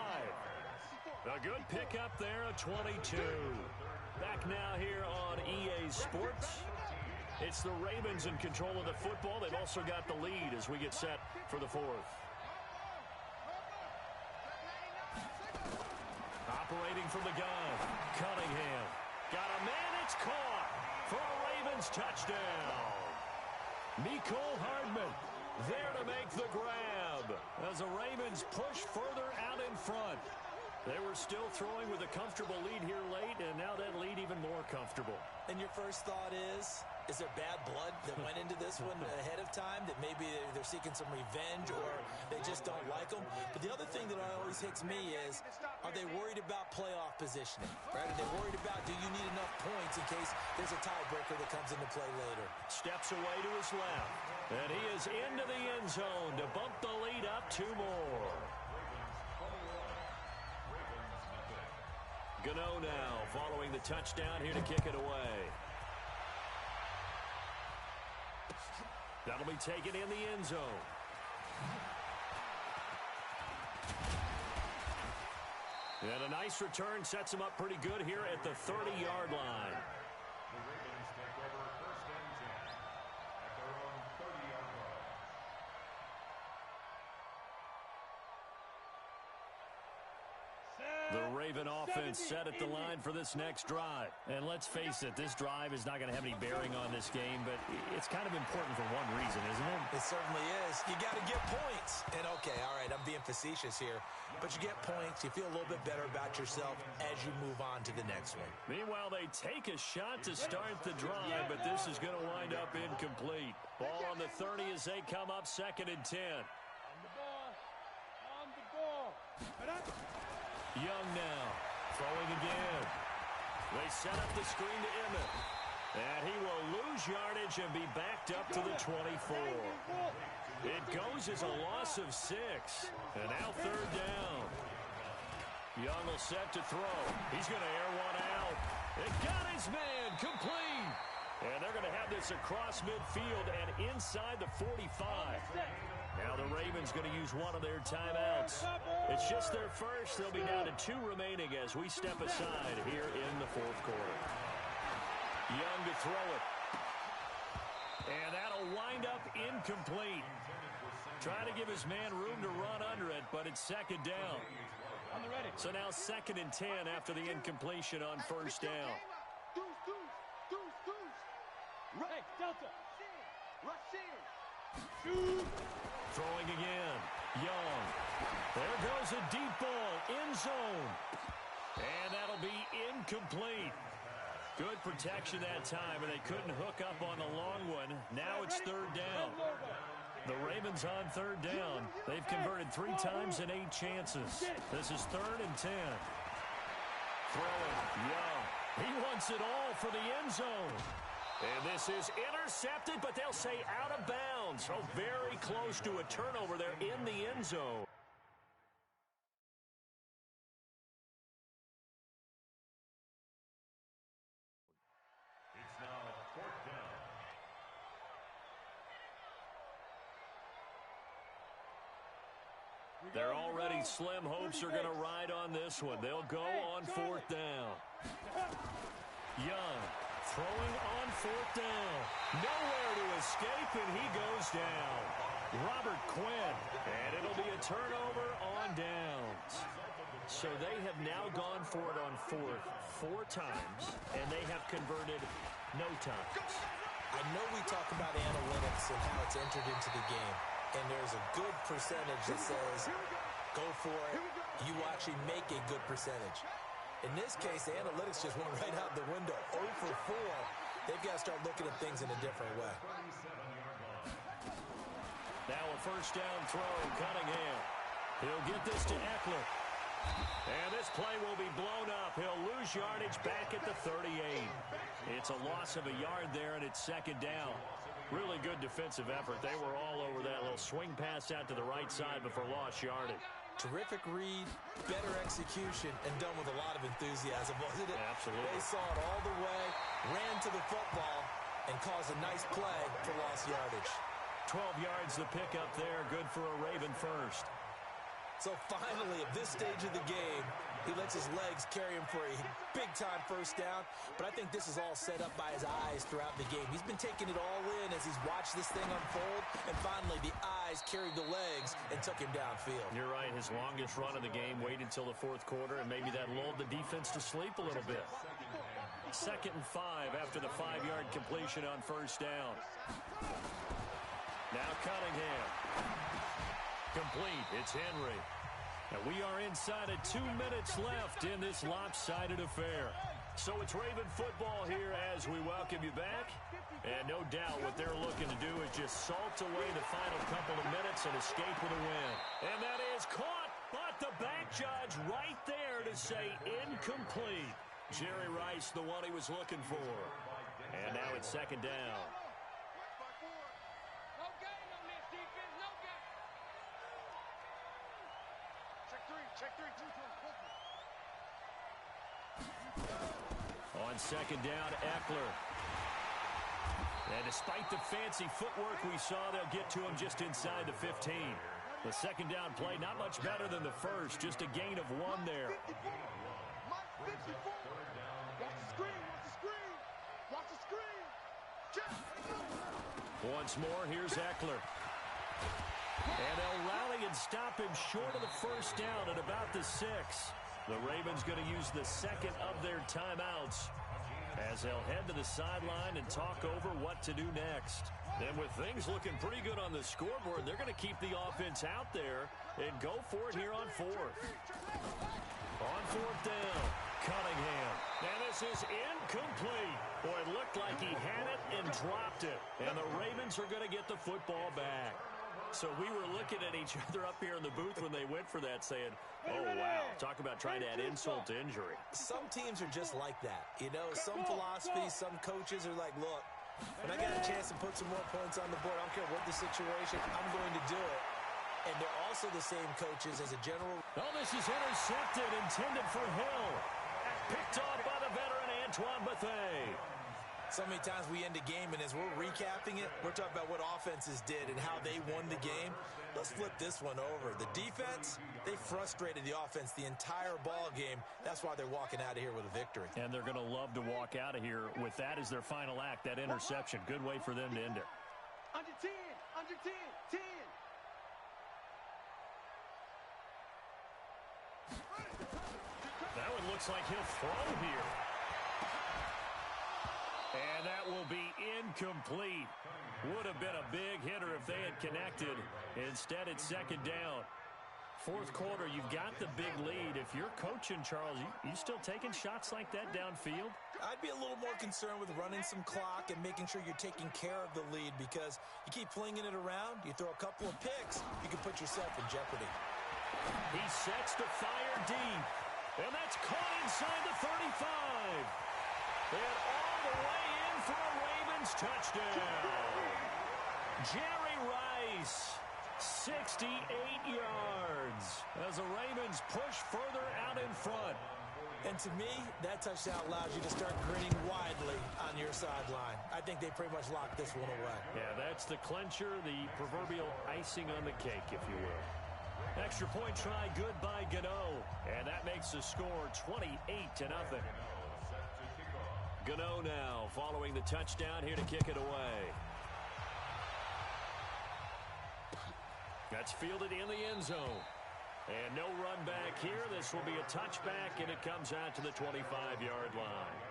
A good pickup there, a 22. Back now here on EA Sports. It's the Ravens in control of the football. They've also got the lead as we get set for the 4th. Operating from the gun, Cunningham. Got a man, it's caught for a Ravens touchdown. Mecole Hardman there to make the grab as the Ravens push further out in front. They were still throwing with a comfortable lead here late, and now that lead even more comfortable. And your first thought is there bad blood that went into this one ahead of time, that maybe they're seeking some revenge or they just don't like them? But the other thing that always hits me is, are they worried about playoff positioning? Right? Are they worried about, do you need enough points in case there's a tiebreaker that comes into play later? Steps away to his left, and he is into the end zone to bump the lead up 2 more. Gano now following the touchdown here to kick it away. That'll be taken in the end zone. And a nice return sets him up pretty good here at the 30-yard line. The Ravens take over first and 10 at their own 30-yard line. Set. The Raven offense set at the line for this next drive. And let's face it, this drive is not going to have any bearing on this game, but it's kind of important for one reason, isn't it? It certainly is. You got to get points. And okay, all right, I'm being facetious here, but you get points, you feel a little bit better about yourself as you move on to the next one. Meanwhile, they take a shot to start the drive, but this is going to wind up incomplete. Ball on the 30 as they come up 2nd and 10. On the ball. Young now, throwing again. They set up the screen to Emmett. And he will lose yardage and be backed up to the 24. It goes as a loss of 6. And now 3rd down. Young will set to throw. He's going to air one out. It got his man, complete. And they're going to have this across midfield and inside the 45. Now the Ravens going to use one of their timeouts. It's just their first. They'll be down to 2 remaining as we step aside here in the 4th quarter. Young to throw it. And that'll wind up incomplete. Trying to give his man room to run under it, but it's 2nd down. So now 2nd and 10 after the incompletion on 1st down. Hey, Delta. Rush in. Throwing again. Young. There goes a deep ball. End zone. And that'll be incomplete. Good protection that time, and they couldn't hook up on the long one. Now it's 3rd down. The Ravens on 3rd down. They've converted 3 times in 8 chances. This is 3rd and 10. Throwing. Young. He wants it all for the end zone. And this is intercepted, but they'll say out of bounds. Oh, very close to a turnover there in the end zone. It's now 4th down. They're already slim hopes are going to ride on this one. They'll go on 4th down. Young. Throwing on 4th down. Nowhere to escape, and he goes down. Robert Quinn. And it'll be a turnover on downs. So they have now gone for it on 4th 4 times, and they have converted no times. I know we talk about analytics and how it's entered into the game, and there's a good percentage that says, go for it, you actually make a good percentage. In this case, the analytics just went right out the window. 0 for 4. They've got to start looking at things in a different way. Now a 1st down throw, Cunningham. He'll get this to Eckler. And this play will be blown up. He'll lose yardage back at the 38. It's a loss of a yard there, and it's 2nd down. Really good defensive effort. They were all over that little swing pass out to the right side before lost yardage. Terrific read, better execution, and done with a lot of enthusiasm, wasn't it? Absolutely. They saw it all the way, ran to the football, and caused a nice play for lost yardage. 12 yards to pick up there. Good for a Raven first. So finally, at this stage of the game, he lets his legs carry him for a big-time 1st down. But I think this is all set up by his eyes throughout the game. He's been taking it all in as he's watched this thing unfold. And finally, the eyes carried the legs and took him downfield. You're right. His longest run of the game waited until the 4th quarter, and maybe that lulled the defense to sleep a little bit. 2nd and 5 after the 5-yard completion on 1st down. Now Cunningham. Complete. It's Henry. And we are inside of 2 minutes left in this lopsided affair. So it's Raven football here as we welcome you back. And no doubt what they're looking to do is just salt away the final couple of minutes and escape with a win. And that is caught, but the back judge right there to say incomplete. Jerry Rice, the one he was looking for. And now it's 2nd down. No gain on this defense. No gain. Check 3. On 2nd down, Eckler. And despite the fancy footwork we saw, they'll get to him just inside the 15. The 2nd down play, not much better than the first, just a gain of 1 there. Mike 54. Watch the screen. Watch the screen. Check. Once more, here's Eckler. And they'll rally and stop him short of the 1st down at about the 6. The Ravens going to use the second of their timeouts as they'll head to the sideline and talk over what to do next. And with things looking pretty good on the scoreboard, they're going to keep the offense out there and go for it here on fourth. On fourth down, Cunningham. And this is incomplete. Boy, it looked like he had it and dropped it. And the Ravens are going to get the football back. So we were looking at each other up here in the booth when they went for that saying, oh, wow, talk about trying to add insult to injury. Some teams are just like that. You know, some philosophies, some coaches are like, look, when I got a chance to put some more points on the board, I don't care what the situation, I'm going to do it. And they're also the same coaches as a general. Oh, this is intercepted, intended for Hill. Picked off by the veteran Antoine Bethea. So many times we end a game, and as we're recapping it, we're talking about what offenses did and how they won the game. Let's flip this one over. The defense, they frustrated the offense the entire ball game. That's why they're walking out of here with a victory. And they're going to love to walk out of here with that as their final act, that interception. Good way for them to end it. Under 10, under 10, 10. That one looks like he'll throw here. And that will be incomplete. Would have been a big hitter if they had connected. Instead, it's second down. Fourth quarter, you've got the big lead. If you're coaching, Charles, you still taking shots like that downfield? I'd be a little more concerned with running some clock and making sure you're taking care of the lead, because you keep flinging it around, you throw a couple of picks, you can put yourself in jeopardy. He sets to fire deep. And that's caught inside the 35. And all the way in for a Ravens touchdown. Jerry Rice, 68 yards as the Ravens push further out in front. And to me, that touchdown allows you to start grinning widely on your sideline. I think they pretty much locked this one away. Yeah, that's the clincher, the proverbial icing on the cake, if you will. Extra point try, good by Gano. And that makes the score 28-0. Gano now following the touchdown here to kick it away. That's fielded in the end zone. And no run back here. This will be a touchback, and it comes out to the 25-yard line.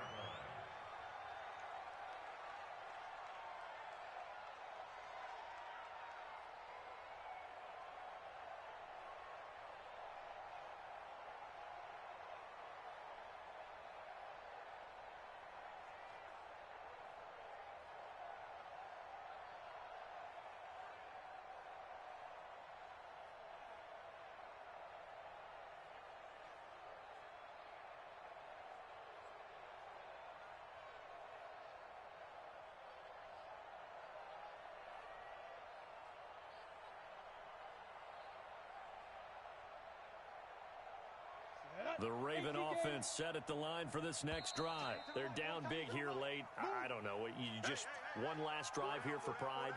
The Raven offense set at the line for this next drive. They're down big here late. I don't know. You just one last drive here for pride?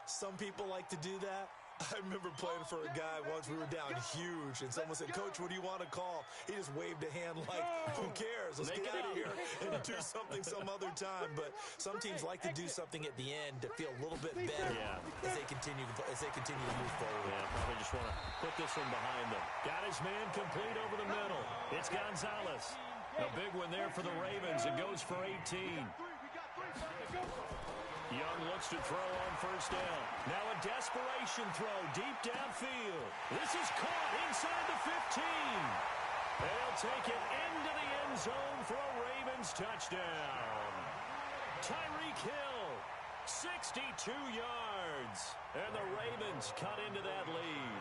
Some people like to do that. I remember playing for a guy once. We were down huge, and someone said, Coach, what do you want to call? He just waved a hand like, who cares? Let's get out of here and do something some other time. But some teams like to do something at the end to feel a little bit better as they continue to move forward. Yeah, probably just want to put this one behind them. Got his man complete over the middle. It's Gonzalez. A big one there for the Ravens. It goes for 18. Young looks to throw on first down. Now a desperation throw deep downfield. This is caught inside the 15. They'll take it into the end zone for a Ravens touchdown. Tyreek Hill, 62 yards. And the Ravens cut into that lead.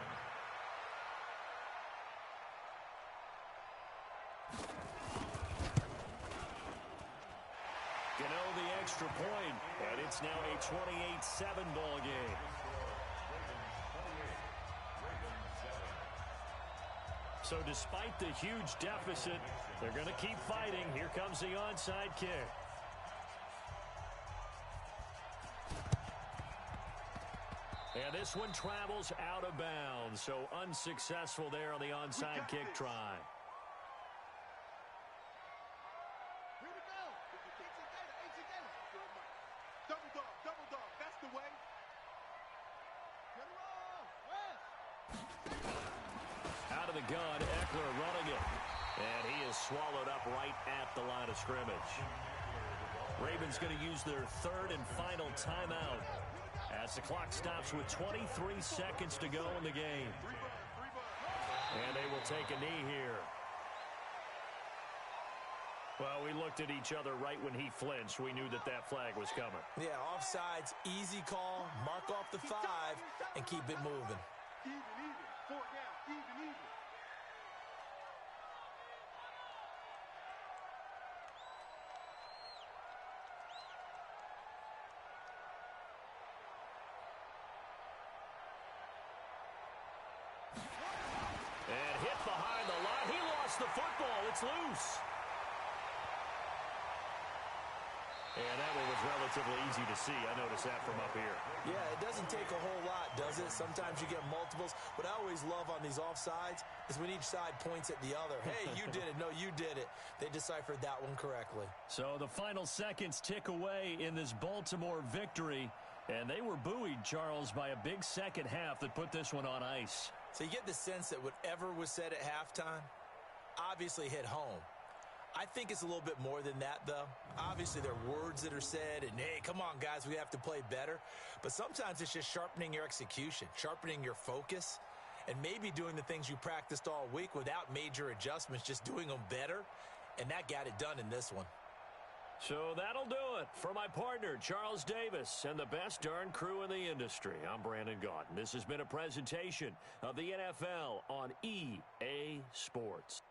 Gano the extra point, and it's now a 28-7 ball game. So despite the huge deficit, they're going to keep fighting. Here comes the onside kick. And this one travels out of bounds, so unsuccessful there on the onside kick try. Out of the gun, Eckler running it. scrimmage. Ravens going to use their third and final timeout as the clock stops with 23 seconds to go in the game. And they will take a knee here. Well, we looked at each other right when he flinched. We knew that that flag was coming. Yeah, offsides, easy call, mark off the 5, and keep it moving. Even. 4 down. Even. And hit behind the line. He lost the football. It's loose. And that one was relatively easy to see. I noticed that from up here. Yeah, it doesn't take a whole lot, does it? Sometimes you get multiples. What I always love on these offsides is when each side points at the other. Hey, you did it. No, you did it. They deciphered that one correctly. So the final seconds tick away in this Baltimore victory. And they were buoyed, Charles, by a big second half that put this one on ice. So you get the sense that whatever was said at halftime obviously hit home. I think it's a little bit more than that, though. Obviously, there are words that are said, and, hey, come on, guys, we have to play better. But sometimes it's just sharpening your execution, sharpening your focus, and maybe doing the things you practiced all week without major adjustments, just doing them better, and that got it done in this one. So that'll do it for my partner, Charles Davis, and the best darn crew in the industry. I'm Brandon Gaudin. This has been a presentation of the NFL on EA Sports.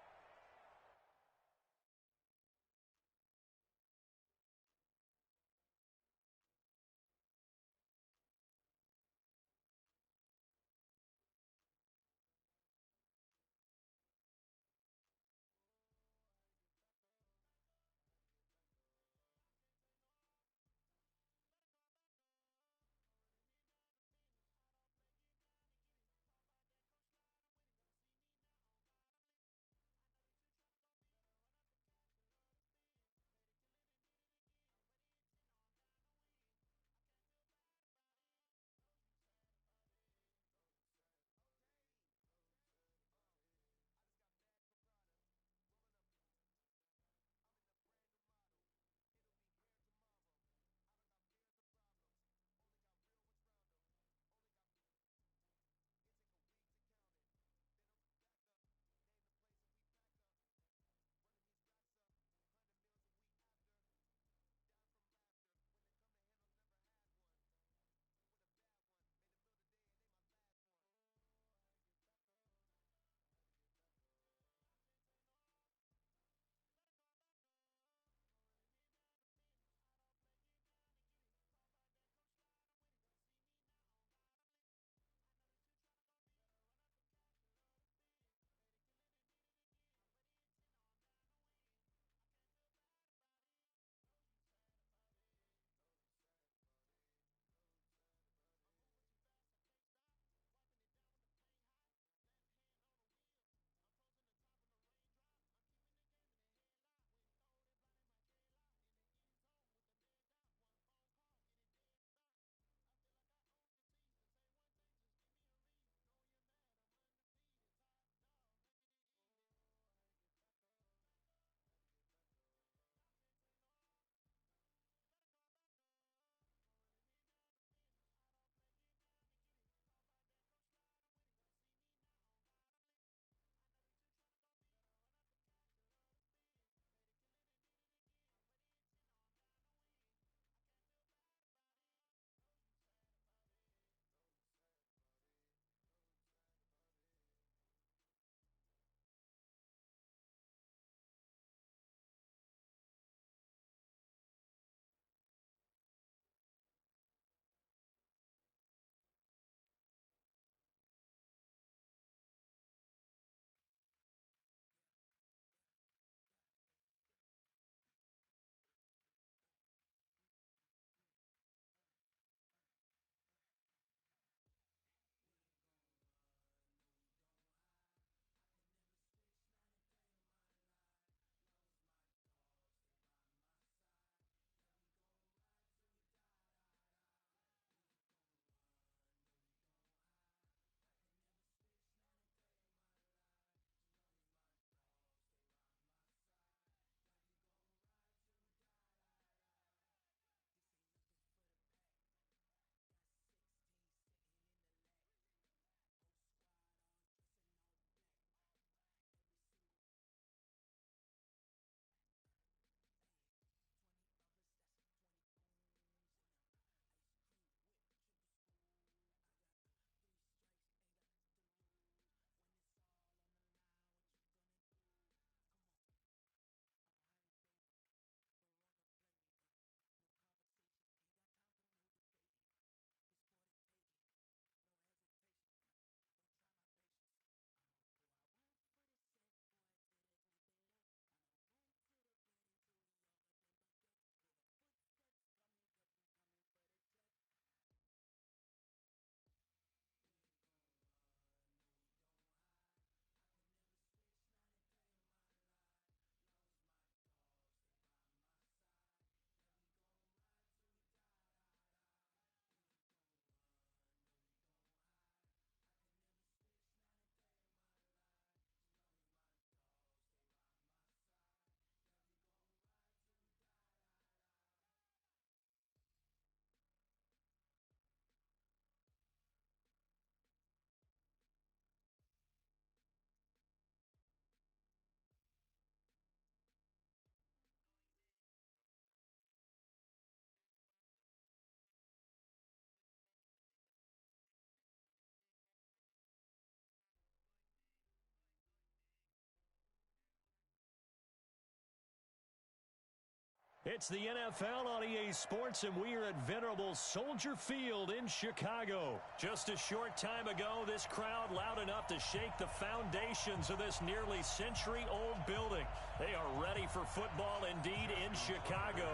It's the NFL on EA Sports, and we are at venerable Soldier Field in Chicago. Just a short time ago, this crowd loud enough to shake the foundations of this nearly century-old building. They are ready for football indeed in Chicago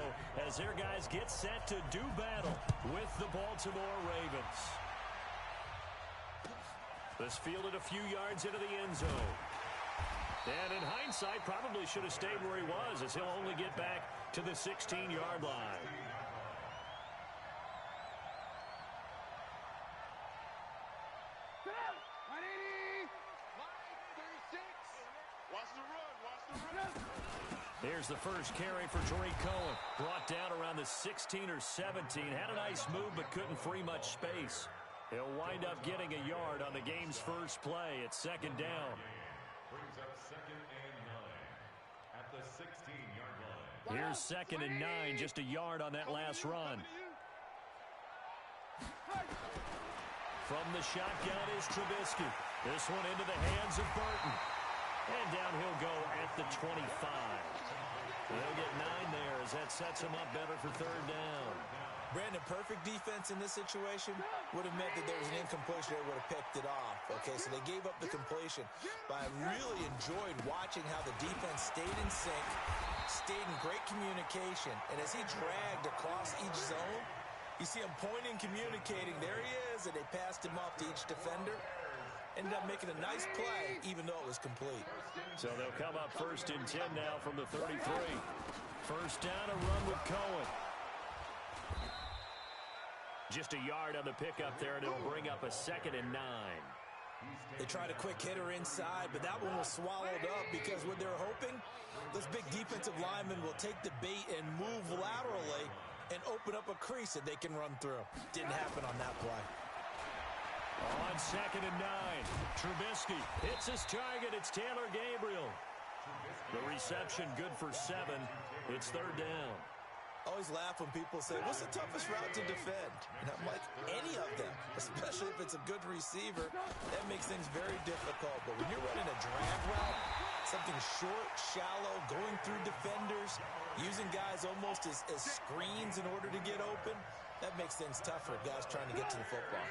as their guys get set to do battle with the Baltimore Ravens. This fielded a few yards into the end zone. And in hindsight, probably should have stayed where he was, as he'll only get back to the 16-yard line. Here's the first carry for Tariq Cohen. Brought down around the 16 or 17. Had a nice move, but couldn't free much space. He'll wind up getting a yard on the game's first play. It's second down. Brings up 2nd and 9 at the 16-yard line. Here's 2nd and 9, just a yard on that last run. From the shotgun is Trubisky. This one into the hands of Burton. And down he'll go at the 25. They'll get 9 there as that sets him up better for third down. Brandon, perfect defense in this situation would have meant that there was an incompletion. They would have picked it off. Okay, so they gave up the completion. But I really enjoyed watching how the defense stayed in sync, stayed in great communication. And as he dragged across each zone, you see him pointing, communicating. There he is, and they passed him off to each defender. Ended up making a nice play, even though it was complete. So they'll come up 1st and 10 now from the 33. First down, a run with Cohen. Just a yard on the pickup there, and it'll bring up a 2nd and 9. They tried a quick hitter inside, but that one was swallowed up because what they're hoping, those big defensive linemen will take the bait and move laterally and open up a crease that they can run through. Didn't happen on that play. On 2nd and 9, Trubisky hits his target. It's Taylor Gabriel. The reception good for 7. It's third down. I always laugh when people say, what's the toughest route to defend? And I'm like, any of them, especially if it's a good receiver. That makes things very difficult. But when you're running a drag route, something short, shallow, going through defenders, using guys almost as screens in order to get open, that makes things tough for guys trying to get to the football.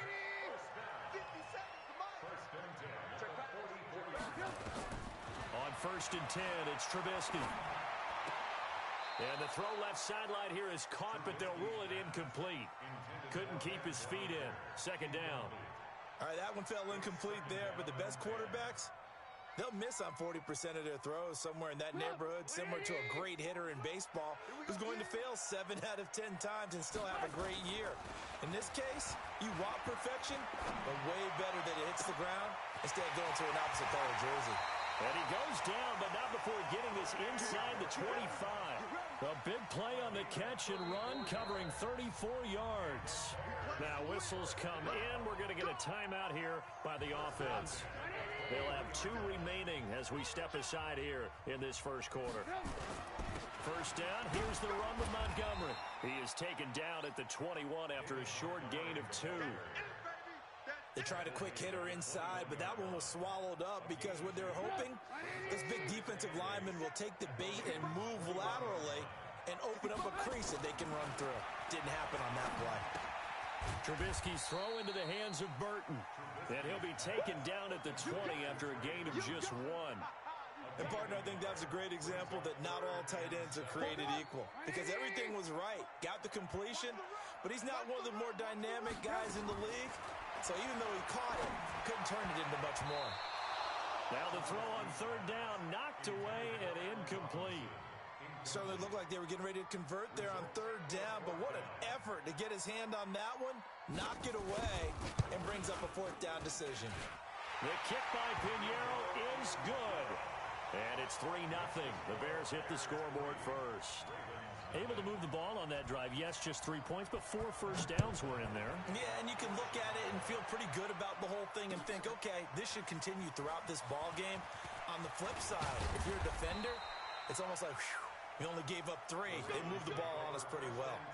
On 1st and 10, it's Trubisky. And the throw left sideline here is caught, but they'll rule it incomplete. Couldn't keep his feet in. Second down. All right, that one fell incomplete there, but the best quarterbacks, they'll miss on 40% of their throws, somewhere in that neighborhood, similar to a great hitter in baseball who's going to fail 7 out of 10 times and still have a great year. In this case, you want perfection, but way better that it hits the ground instead of going to an opposite color jersey. And he goes down, but not before getting this inside the 25. A big play on the catch and run, covering 34 yards. Now whistles come in. We're going to get a timeout here by the offense. They'll have 2 remaining as we step aside here in this first quarter. First down, here's the run with Montgomery. He is taken down at the 21 after a short gain of 2. They tried a quick hitter inside, but that one was swallowed up because what they're hoping, this big defensive lineman will take the bait and move laterally and open up a crease that they can run through. Didn't happen on that play. Trubisky's throw into the hands of Burton. And he'll be taken down at the 20 after a gain of just 1. And, partner, I think that's a great example that not all tight ends are created equal because everything was right. Got the completion, but he's not one of the more dynamic guys in the league. So even though he caught it, couldn't turn it into much more. Now the throw on third down, knocked away and incomplete. Certainly looked like they were getting ready to convert there on third down, but what an effort to get his hand on that one, knock it away, and brings up a 4th down decision. The kick by Pinheiro is good. And it's 3-0. The Bears hit the scoreboard first. Able to move the ball on that drive. Yes, just 3 points, but 4 first downs were in there. Yeah, and you can look at it and feel pretty good about the whole thing and think, okay, this should continue throughout this ball game. On the flip side, if you're a defender, it's almost like, whew, we only gave up 3. They moved the ball on us pretty well.